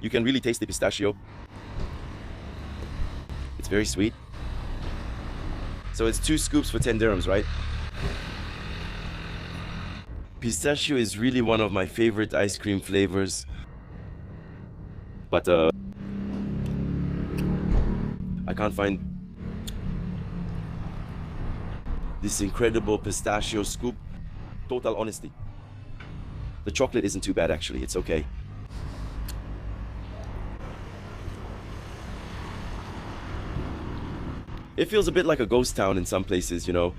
You can really taste the pistachio. It's very sweet. So it's 2 scoops for 10 dirhams, right? Pistachio is really one of my favorite ice cream flavors. But I can't find this incredible pistachio scoop. Total honesty. The chocolate isn't too bad actually, it's okay. It feels a bit like a ghost town in some places, you know.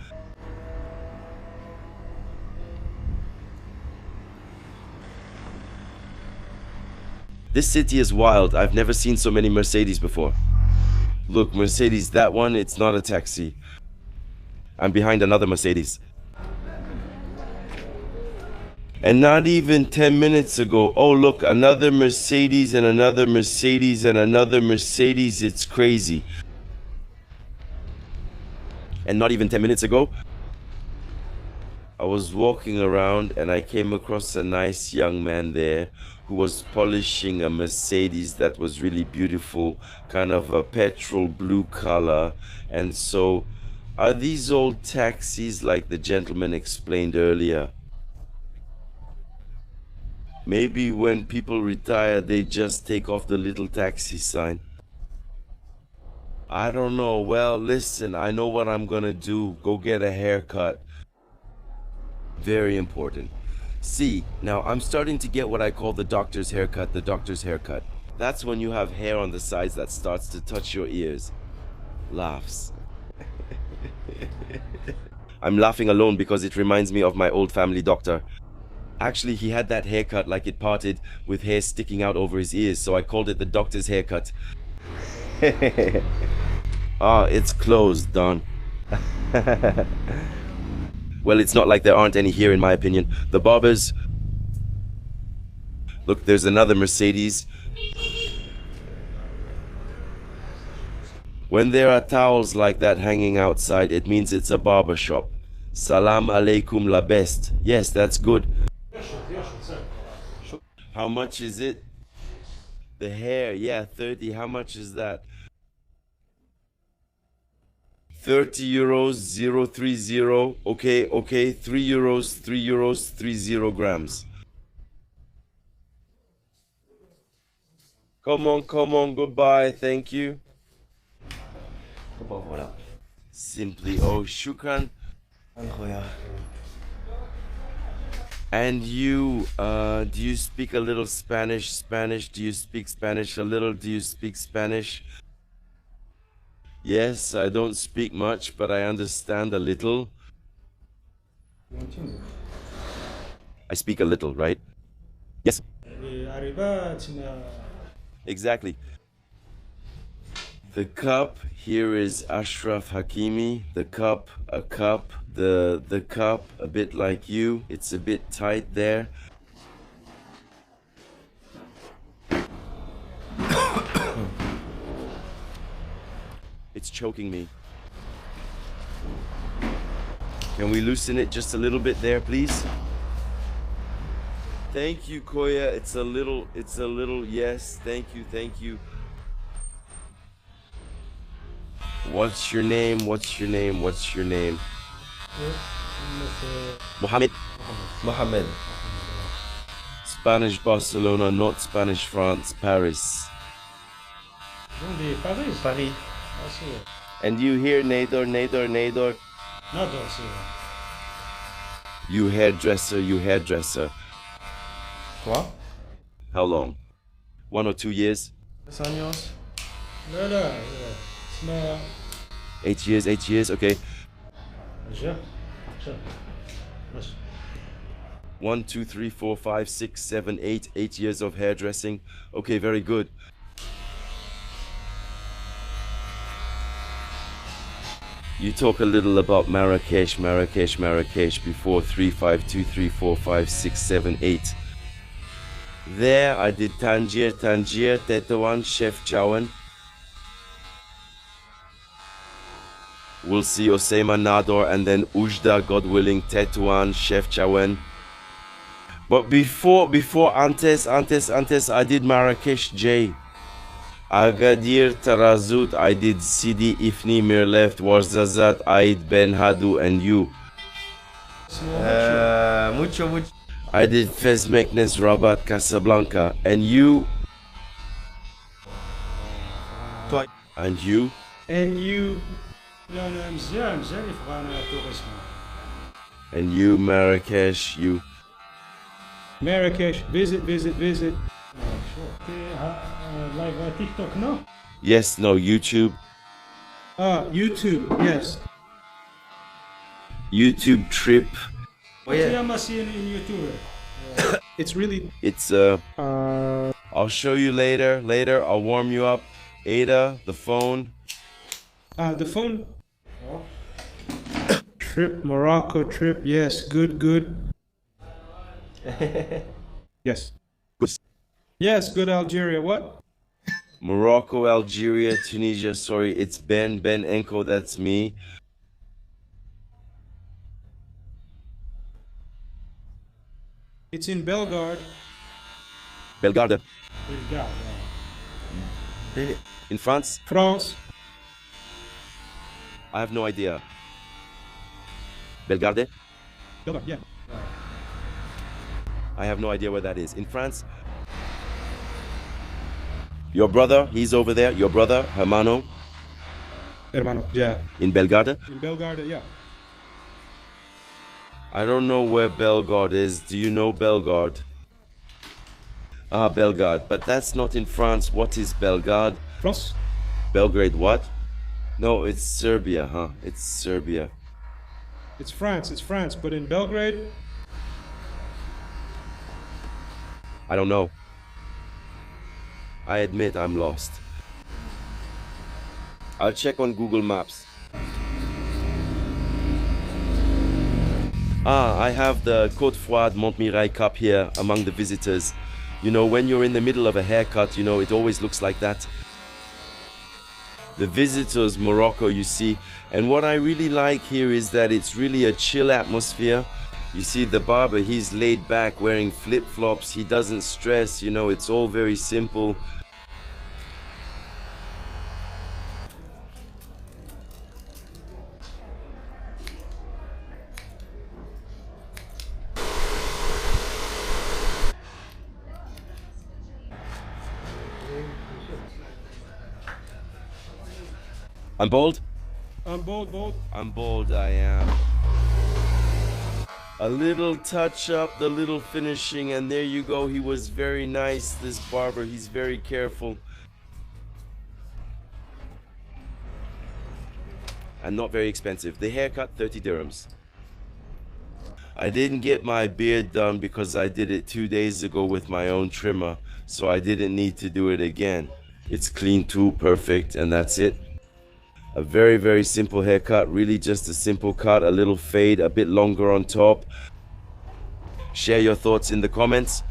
This city is wild. I've never seen so many Mercedes before. Look, Mercedes, that one, it's not a taxi. I'm behind another Mercedes. And not even 10 minutes ago, oh look, another Mercedes and another Mercedes and another Mercedes. It's crazy. And not even 10 minutes ago, I was walking around and I came across a nice young man there who was polishing a Mercedes that was really beautiful, kind of a petrol blue color. And so, are these old taxis like the gentleman explained earlier? Maybe when people retire, they just take off the little taxi sign. I don't know. Well, listen, I know what I'm gonna do. Go get a haircut. Very important. See, now I'm starting to get what I call the doctor's haircut, the doctor's haircut. That's when you have hair on the sides that starts to touch your ears. Laughs. I'm laughing alone because it reminds me of my old family doctor. Actually, he had that haircut like it parted with hair sticking out over his ears, so I called it the doctor's haircut. Ah, it's closed, Don. Well, it's not like there aren't any here in my opinion. The barbers... Look, there's another Mercedes. When there are towels like that hanging outside, it means it's a barber shop. Salam alaikum la best. Yes, that's good. How much is it? The hair, yeah, 30. How much is that? 30 euros, 030. Okay, 3 euros, 30 grams. Come on, goodbye, thank you. Voilà. Simply, oh, shukran. And you, do you speak a little Spanish? Do you speak Spanish a little? Do you speak Spanish? Yes, I don't speak much, but I understand a little. I speak a little, right? Yes. Exactly. The cup here is Ashraf Hakimi. The cup, a cup. The cup, a bit like you. It's a bit tight there. It's choking me. Can we loosen it just a little bit there, please? Thank you, Koya. It's a little, yes. Thank you. What's your name? Mohammed. Spanish Barcelona, not Spanish France, Paris. Paris. And you here, Nador? Nador, You hairdresser. Quoi? How long? 1 or 2 years? 3 años. 8 years, okay. 1, 2, 3, 4, 5, 6, 7, 8. 8 years of hairdressing. Okay, very good. You talk a little about Marrakesh before 3, 5, 2, 3, 4, 5, 6, 7, 8. There I did Tangier, Tetuan, Chef Chawan. We'll see Osema Nador and then Ujda, God willing, Tetuan, Chef Chawan. But before Antes, I did Marrakesh J. Agadir, Tarazut, I did Sidi, Ifni, Mirleft, Warzazat, Aid, Ben Hadu, and you. Mucho. I did Fez, Meknes, Rabat, Casablanca. And you? Toi. And you? And you? لا لا مزيان يبغى أنا توريزم. And you, Marrakesh, you? Marrakesh, visit. Live TikTok, no? Yes, no, YouTube. YouTube, yes. YouTube trip. Oh, yeah. in YouTube. It's really. It's, I'll show you later. I'll warm you up. Ada, the phone. The phone. Trip, Morocco trip, yes, good. Yes. Yes, good Algeria, what? Morocco, Algeria, Tunisia, sorry, it's Ben Enko, that's me. It's in Belgrade. Belgrade. In France? France. I have no idea. Belgrade? Yeah. I have no idea where that is. In France? Your brother, he's over there. Your brother, hermano? Hermano, yeah. In Belgrade? In Belgrade, yeah. I don't know where Belgrade is. Do you know Belgrade? Ah, Belgrade. But that's not in France. What is Belgrade? France? Belgrade what? No, it's Serbia, huh? It's Serbia. It's France, but in Belgrade? I don't know. I admit I'm lost. I'll check on Google Maps. I have the Côte Froide Montmirail Cup here among the visitors. You know, when you're in the middle of a haircut, you know, it always looks like that. The visitors, Morocco, you see. And what I really like here is that it's really a chill atmosphere. You see the barber, he's laid back wearing flip-flops. He doesn't stress, you know, it's all very simple. I'm bold? I'm bold. I'm bold, I am. A little touch up, the little finishing, and there you go. He was very nice, this barber. He's very careful. And not very expensive. The haircut, 30 dirhams. I didn't get my beard done because I did it 2 days ago with my own trimmer, so I didn't need to do it again. It's clean too, perfect, and that's it. A very, very simple haircut, really just a simple cut, a little fade, a bit longer on top. Share your thoughts in the comments.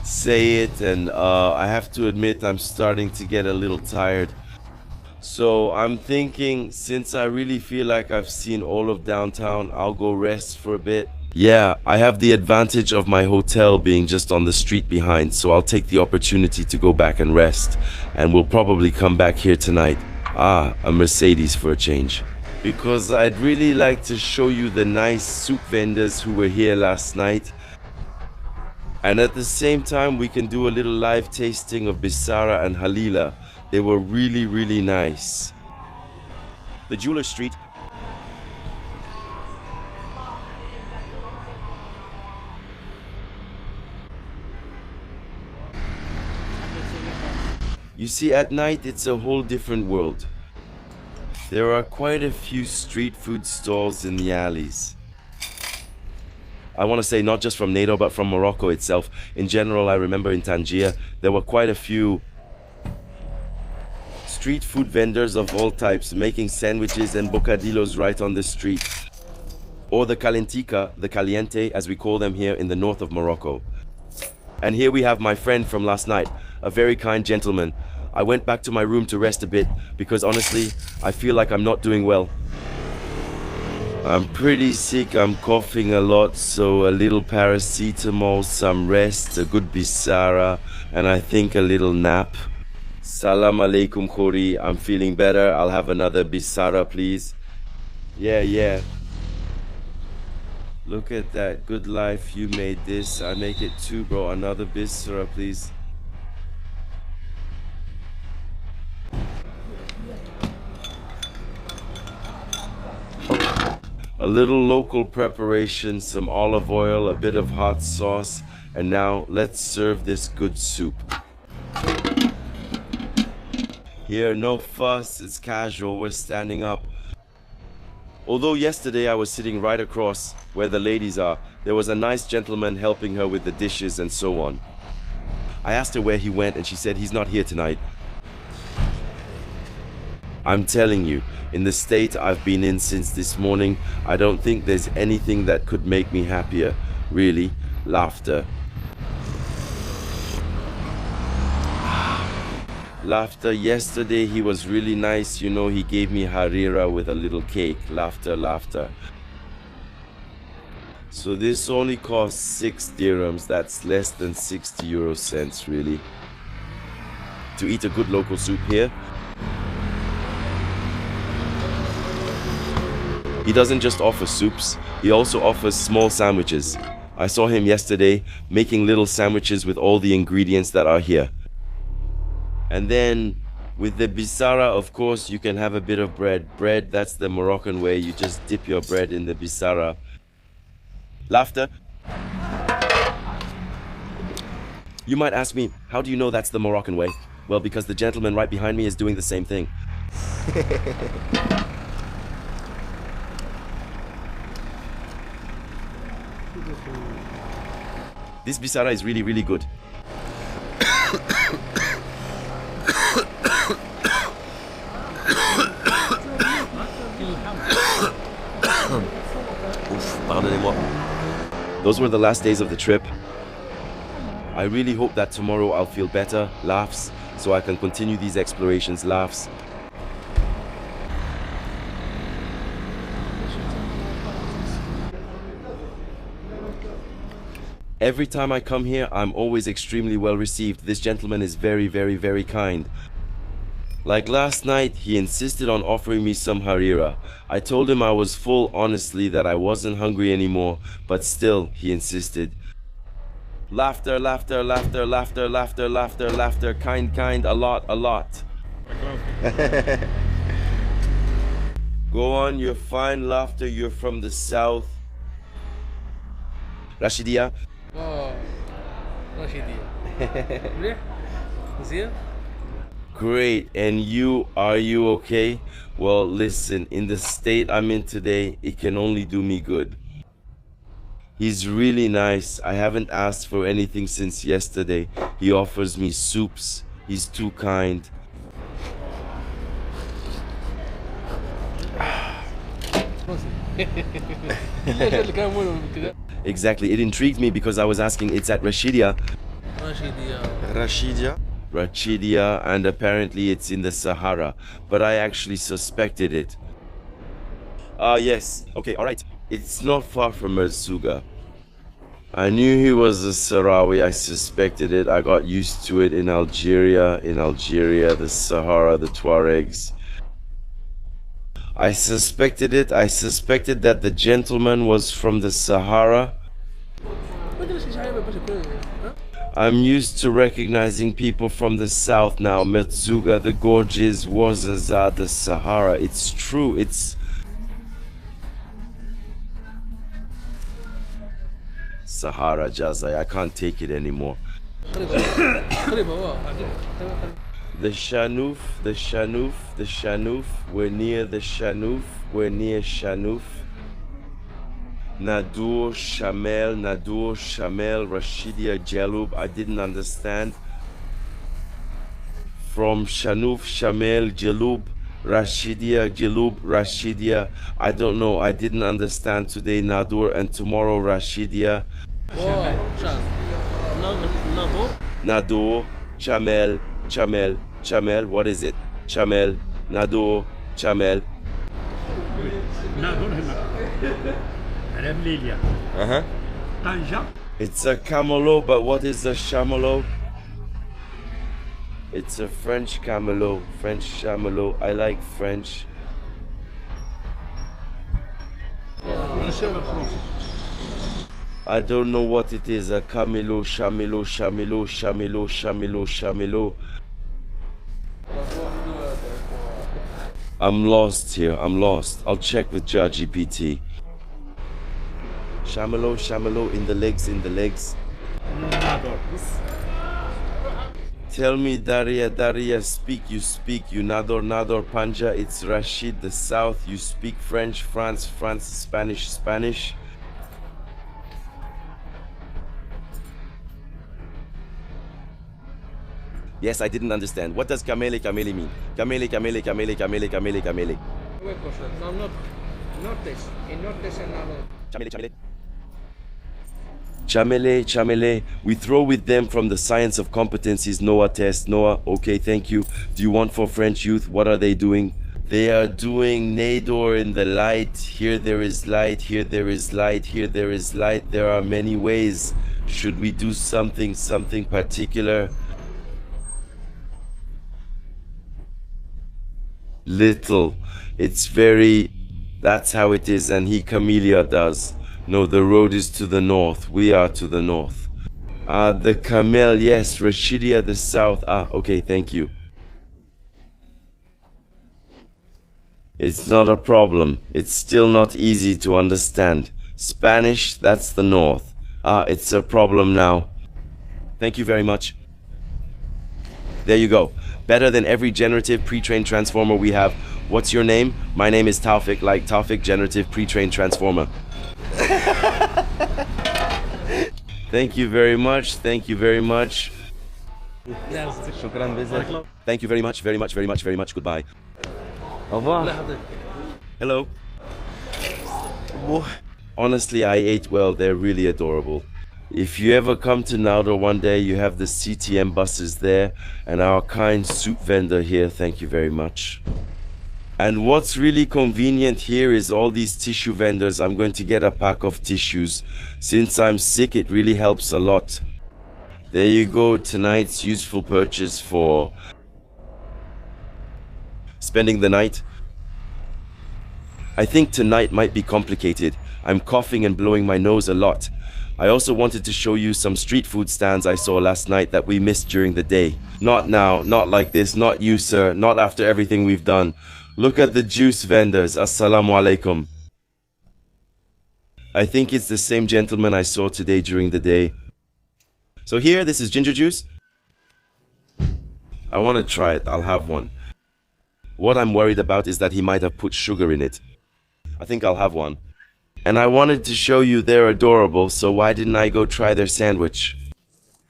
Say it, and I have to admit I'm starting to get a little tired. So I'm thinking, since I really feel like I've seen all of downtown, I'll go rest for a bit. Yeah, I have the advantage of my hotel being just on the street behind, so I'll take the opportunity to go back and rest. And we'll probably come back here tonight. A Mercedes for a change. Because I'd really like to show you the nice souk vendors who were here last night. And at the same time, we can do a little live tasting of Bissara and Halila. They were really, really nice. The Jeweler Street. You see, at night it's a whole different world. There are quite a few street food stalls in the alleys. I want to say not just from Nador, but from Morocco itself. In general, I remember in Tangier, there were quite a few street food vendors of all types making sandwiches and bocadillos right on the street. Or the calentica, the caliente, as we call them here in the north of Morocco. And here we have my friend from last night, a very kind gentleman. I went back to my room to rest a bit because honestly, I feel like I'm not doing well. I'm pretty sick, I'm coughing a lot, so a little paracetamol, some rest, a good Bissara, and I think a little nap. Salam alaikum Khori, I'm feeling better. I'll have another Bissara please. Yeah. Look at that. Good life. You made this. I make it too, bro. Another bisra, please. A little local preparation, some olive oil, a bit of hot sauce, and now let's serve this good soup. Here, no fuss, it's casual, we're standing up. Although yesterday I was sitting right across where the ladies are, there was a nice gentleman helping her with the dishes and so on. I asked her where he went and she said he's not here tonight. I'm telling you, in the state I've been in since this morning, I don't think there's anything that could make me happier. Really, laughter. Laughter. Yesterday he was really nice, you know, he gave me harira with a little cake. Laughter, laughter. So this only costs 6 dirhams, that's less than 60 euro cents really. To eat a good local soup here. He doesn't just offer soups, he also offers small sandwiches. I saw him yesterday making little sandwiches with all the ingredients that are here. And then with the bisara, of course, you can have a bit of bread. Bread, that's the Moroccan way. You just dip your bread in the bisara. Laughter. You might ask me, how do you know that's the Moroccan way? Well, because the gentleman right behind me is doing the same thing. This bisara is really, really good. Pardonnez-moi. Those were the last days of the trip. I really hope that tomorrow I'll feel better, laughs, so I can continue these explorations, laughs. Every time I come here, I'm always extremely well received. This gentleman is very, very, very kind. Like last night, he insisted on offering me some harira. I told him I was full, honestly, that I wasn't hungry anymore, but still, he insisted. Laughter, laughter, laughter, laughter, laughter, laughter, laughter, kind, a lot, a lot. Go on, you're fine, laughter, you're from the south. Rashidia? Oh, Rashidia. Great, and you, are you okay? Well, listen, in the state I'm in today, it can only do me good. He's really nice. I haven't asked for anything since yesterday. He offers me soups. He's too kind. Exactly, it intrigued me because I was asking, it's at Rashidia. Rashidia, and apparently it's in the Sahara, but I actually suspected it. Yes, okay, alright. It's not far from Merzuga. I knew he was a Sahrawi, I suspected it. I got used to it in Algeria, the Sahara, the Tuaregs. I suspected it. I suspected that the gentleman was from the Sahara. I'm used to recognizing people from the south now. Merzuga, the Gorges, Ouarzazate, the Sahara. It's true. It's... Sahara, Jazai. I can't take it anymore. The Shanouf, the Shanouf, the Shanouf. We're near the Shanouf. We're near Shanouf. Nador, Shamel, Rashidia, Jalub. I didn't understand. From Shanouf, Shamel, Jalub, Rashidia. I don't know. I didn't understand today Nador and tomorrow Rashidia. Nador, Chamel. What is it? Chamel, Nador, Chamel. It's a camelot, but what is a chamelot? It's a French camelot. I like French. I don't know what it is. A camelo, chamelo, chamelo, chamelo, chamelo, chamelo. I'm lost here. I'm lost. I'll check with ChatGPT. Chamelo, chamelo, in the legs, in the legs. Nador. Tell me, Daria, Daria, speak, you Nador, Nador, Panja, it's Rashid, the South, you speak French, France, France, Spanish, Spanish. Yes, I didn't understand. What does kamele, kamele mean? Kamele, kamele, kamele, kamele, kamele, kamele. No, not this. Not this another. Chamele, chamele. Chamele, chamele. We throw with them from the science of competencies. Noah test. Noah, okay, thank you. Do you want for French youth? What are they doing? They are doing Nador in the light. Here there is light. Here there is light. Here there is light. There are many ways. Should we do something particular? Little. It's very. That's how it is. And he Camellia does. No, the road is to the north. We are to the north. The camel, yes. Rashidia, the south. Okay, thank you. It's not a problem. It's still not easy to understand. Spanish, that's the north. It's a problem now. Thank you very much. There you go. Better than every generative pre-trained transformer we have. What's your name? My name is Taufik, like Taufik Generative Pre-trained Transformer. Thank you very much. Thank you very much. شكرا بزاف. Thank you very much, very much, very much, very much. Goodbye. Au revoir. Hello. Honestly, I ate well. They're really adorable. If you ever come to Nador one day, you have the CTM buses there and our kind soup vendor here. Thank you very much. And what's really convenient here is all these tissue vendors. I'm going to get a pack of tissues. Since I'm sick, it really helps a lot. There you go, tonight's useful purchase for spending the night. I think tonight might be complicated. I'm coughing and blowing my nose a lot. I also wanted to show you some street food stands I saw last night that we missed during the day. Not now, not like this, not you, sir, not after everything we've done. Look at the juice vendors. Assalamu alaikum. I think it's the same gentleman I saw today during the day. So here, this is ginger juice. I want to try it. I'll have one. What I'm worried about is that he might have put sugar in it. I think I'll have one. And I wanted to show you they're adorable, so why didn't I go try their sandwich?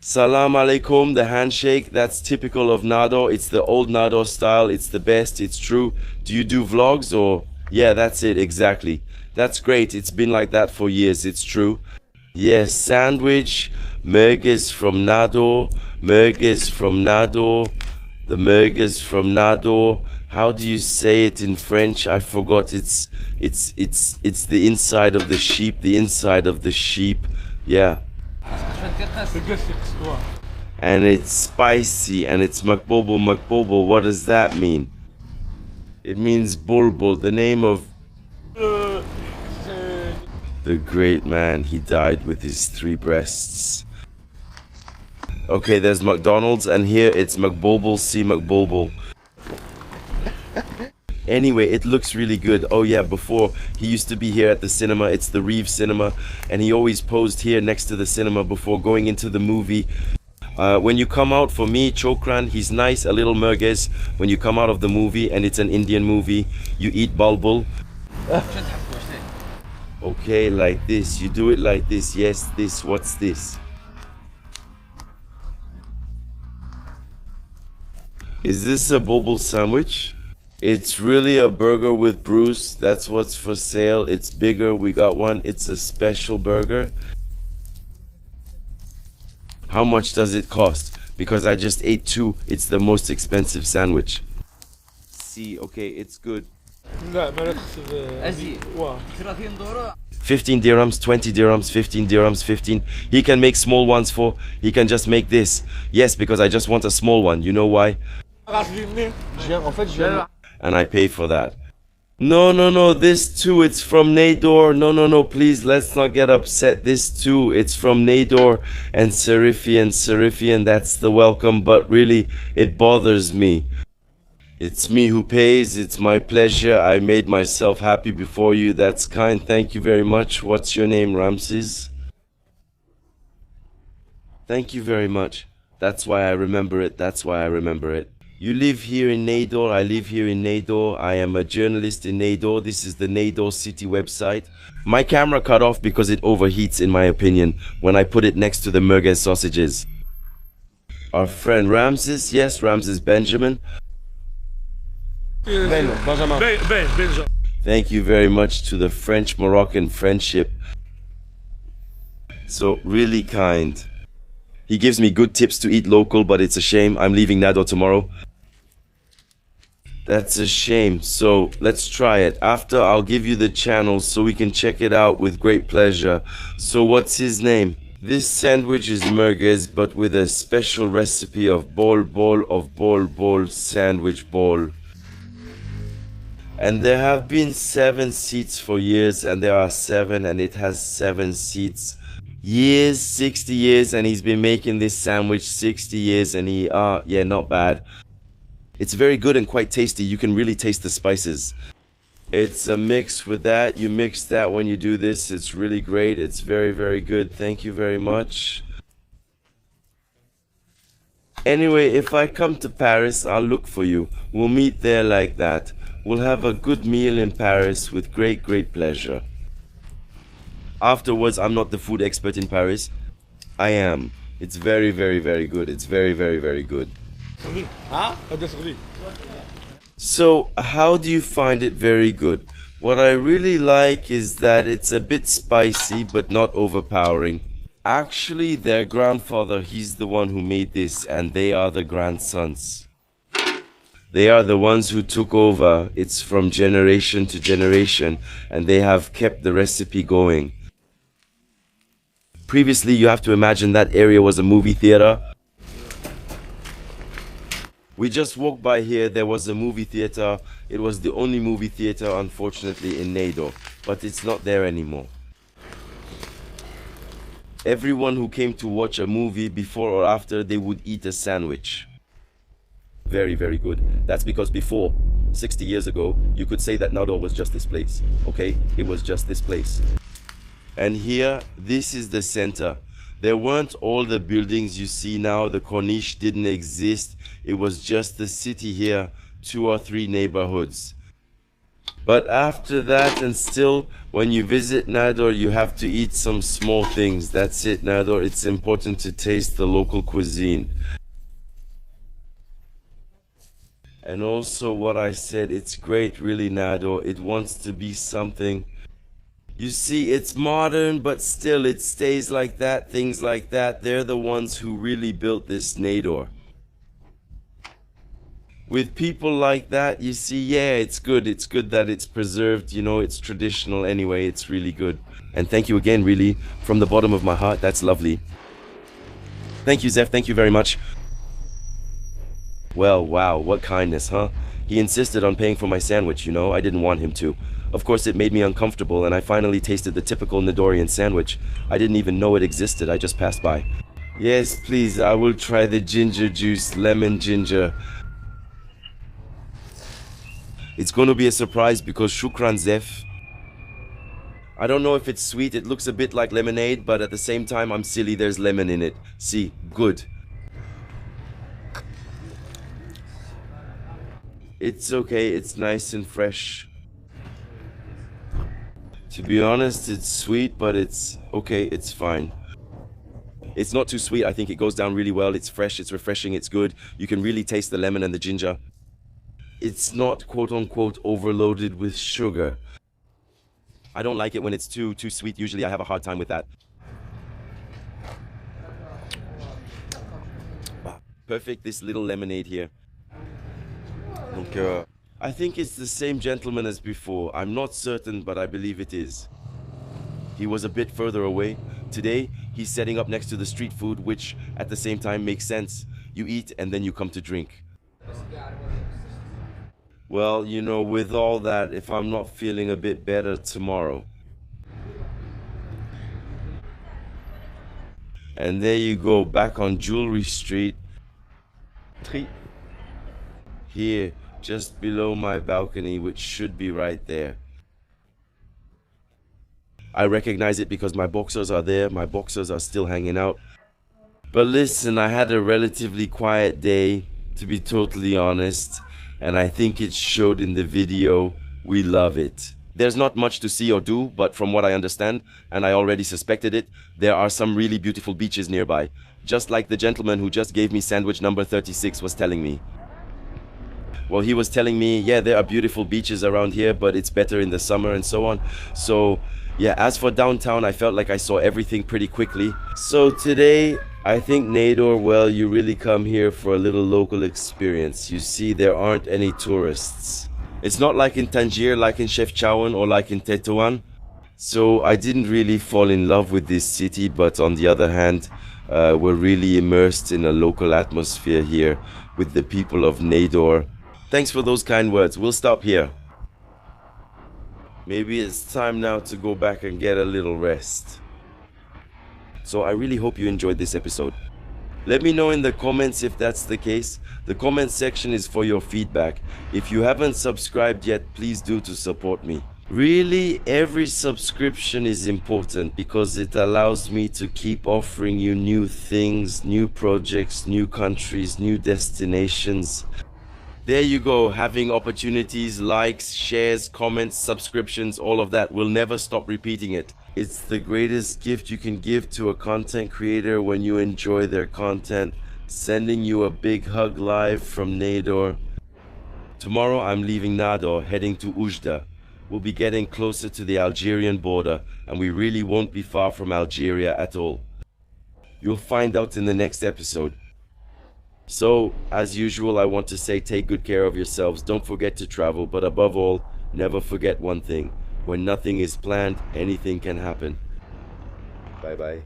Salam alaikum, the handshake, that's typical of Nador. It's the old Nador style, it's the best, it's true. Do you do vlogs or? Yeah, that's it, exactly. That's great, it's been like that for years, it's true. Yes, sandwich, merguez from Nador, merguez from Nador, the merguez from Nador. How do you say it in French? I forgot. It's the inside of the sheep. The inside of the sheep. Yeah. And it's spicy and it's makbobo. Makbobo. What does that mean? It means bulbul. The name of the great man. He died with his 3 breasts. Okay, there's McDonald's and here it's makbobul. See makbobul. Anyway, it looks really good. Oh yeah, before he used to be here at the cinema. It's the Reeve Cinema, and he always posed here next to the cinema before going into the movie. When you come out, for me, Chokran, he's nice, a little merguez. When you come out of the movie and it's an Indian movie, you eat bulbul. Okay, like this. You do it like this. Yes, this. What's this? Is this a bulbul sandwich? It's really a burger with Bruce. That's what's for sale. It's bigger. We got one. It's a special burger. How much does it cost? Because I just ate 2. It's the most expensive sandwich. See, okay, it's good. 15 dirhams, 20 dirhams, 15 dirhams, 15. He can make small ones for. He can just make this. Yes, because I just want a small one. You know why? And I pay for that. No, no, no, this too, it's from Nador. No, no, no, please, let's not get upset. This too, it's from Nador and Serifian, that's the welcome, but really, it bothers me. It's me who pays, it's my pleasure. I made myself happy before you, that's kind, thank you very much. What's your name, Ramses? Thank you very much. That's why I remember it, that's why I remember it. You live here in Nador, I live here in Nador. I am a journalist in Nador. This is the Nador City website. My camera cut off because it overheats, in my opinion, when I put it next to the merguez sausages. Our friend Ramses, yes, Ramses Benjamin. Benjamin. Thank you very much to the French-Moroccan friendship. So, really kind. He gives me good tips to eat local, but it's a shame. I'm leaving Nador tomorrow. That's a shame. So let's try it. After, I'll give you the channel so we can check it out with great pleasure. So what's his name? This sandwich is merguez, but with a special recipe of bol sandwich bol. And there have been 7 seats for years, and there are 7, and it has 7 seats. Years, 60 years, and he's been making this sandwich 60 years, and yeah, not bad. It's very good and quite tasty. You can really taste the spices. It's a mix with that. You mix that when you do this. It's really great. It's very, very good. Thank you very much. Anyway, if I come to Paris, I'll look for you. We'll meet there like that. We'll have a good meal in Paris with great, great pleasure. Afterwards, I'm not the food expert in Paris. I am. It's very, very, very good. It's very, very, very good. So, how do you find it very good? What I really like is that it's a bit spicy, but not overpowering. Actually, their grandfather, he's the one who made this, and they are the grandsons. They are the ones who took over. It's from generation to generation, and they have kept the recipe going. Previously, you have to imagine that area was a movie theater. We just walked by here, there was a movie theater. It was the only movie theater, unfortunately, in Nador, but it's not there anymore. Everyone who came to watch a movie before or after, they would eat a sandwich. Very, very good. That's because before, 60 years ago, you could say that Nador was just this place, okay? It was just this place. And here, this is the center. There weren't all the buildings you see now. The Corniche didn't exist. It was just the city here, 2 or 3 neighborhoods. But after that, and still, when you visit Nador, you have to eat some small things. That's it, Nador. It's important to taste the local cuisine. And also what I said, it's great, really, Nador. It wants to be something. You see, it's modern, but still it stays like that, things like that. They're the ones who really built this Nador. With people like that, you see, yeah, it's good. It's good that it's preserved, you know, it's traditional anyway. It's really good. And thank you again, really, from the bottom of my heart. That's lovely. Thank you, Zeph. Thank you very much. Well, wow, what kindness, huh? He insisted on paying for my sandwich, you know. I didn't want him to. Of course, it made me uncomfortable, and I finally tasted the typical Nadorian sandwich. I didn't even know it existed. I just passed by. Yes, please, I will try the ginger juice, lemon ginger. It's going to be a surprise because shukran Zef. I don't know if it's sweet. It looks a bit like lemonade, but at the same time, I'm silly. There's lemon in it. See, good. It's okay. It's nice and fresh. To be honest, it's sweet, but it's okay. It's fine. It's not too sweet. I think it goes down really well. It's fresh. It's refreshing. It's good. You can really taste the lemon and the ginger. It's not quote-unquote overloaded with sugar. I don't like it when it's too sweet. Usually I have a hard time with that. Perfect, this little lemonade here. Donc, I think it's the same gentleman as before. I'm not certain, but I believe it is. He was a bit further away. Today, he's setting up next to the street food, which at the same time makes sense. You eat and then you come to drink. Well, you know, with all that, if I'm not feeling a bit better tomorrow. And there you go, back on Jewelry Street. Here, just below my balcony, which should be right there. I recognize it because my boxers are there. My boxers are still hanging out. But listen, I had a relatively quiet day, to be totally honest. And I think it showed in the video. We love it. There's not much to see or do, but from what I understand, and I already suspected it, there are some really beautiful beaches nearby. Just like the gentleman who just gave me sandwich number 36 was telling me. Well, he was telling me, yeah, there are beautiful beaches around here, but it's better in the summer and so on. So, yeah, as for downtown, I felt like I saw everything pretty quickly. So today, I think Nador, well, you really come here for a little local experience. You see, there aren't any tourists. It's not like in Tangier, like in Chefchaouen, or like in Tétouan. So I didn't really fall in love with this city, but on the other hand, we're really immersed in a local atmosphere here with the people of Nador. Thanks for those kind words. We'll stop here. Maybe it's time now to go back and get a little rest. So I really hope you enjoyed this episode. Let me know in the comments if that's the case. The comment section is for your feedback. If you haven't subscribed yet, please do to support me. Really, every subscription is important because it allows me to keep offering you new things, new projects, new countries, new destinations. There you go, having opportunities, likes, shares, comments, subscriptions, all of that. We'll never stop repeating it. It's the greatest gift you can give to a content creator when you enjoy their content. Sending you a big hug live from Nador. Tomorrow I'm leaving Nador, heading to Oujda. We'll be getting closer to the Algerian border, and we really won't be far from Algeria at all. You'll find out in the next episode. So, as usual, I want to say take good care of yourselves. Don't forget to travel, but above all, never forget one thing. When nothing is planned, anything can happen. Bye-bye.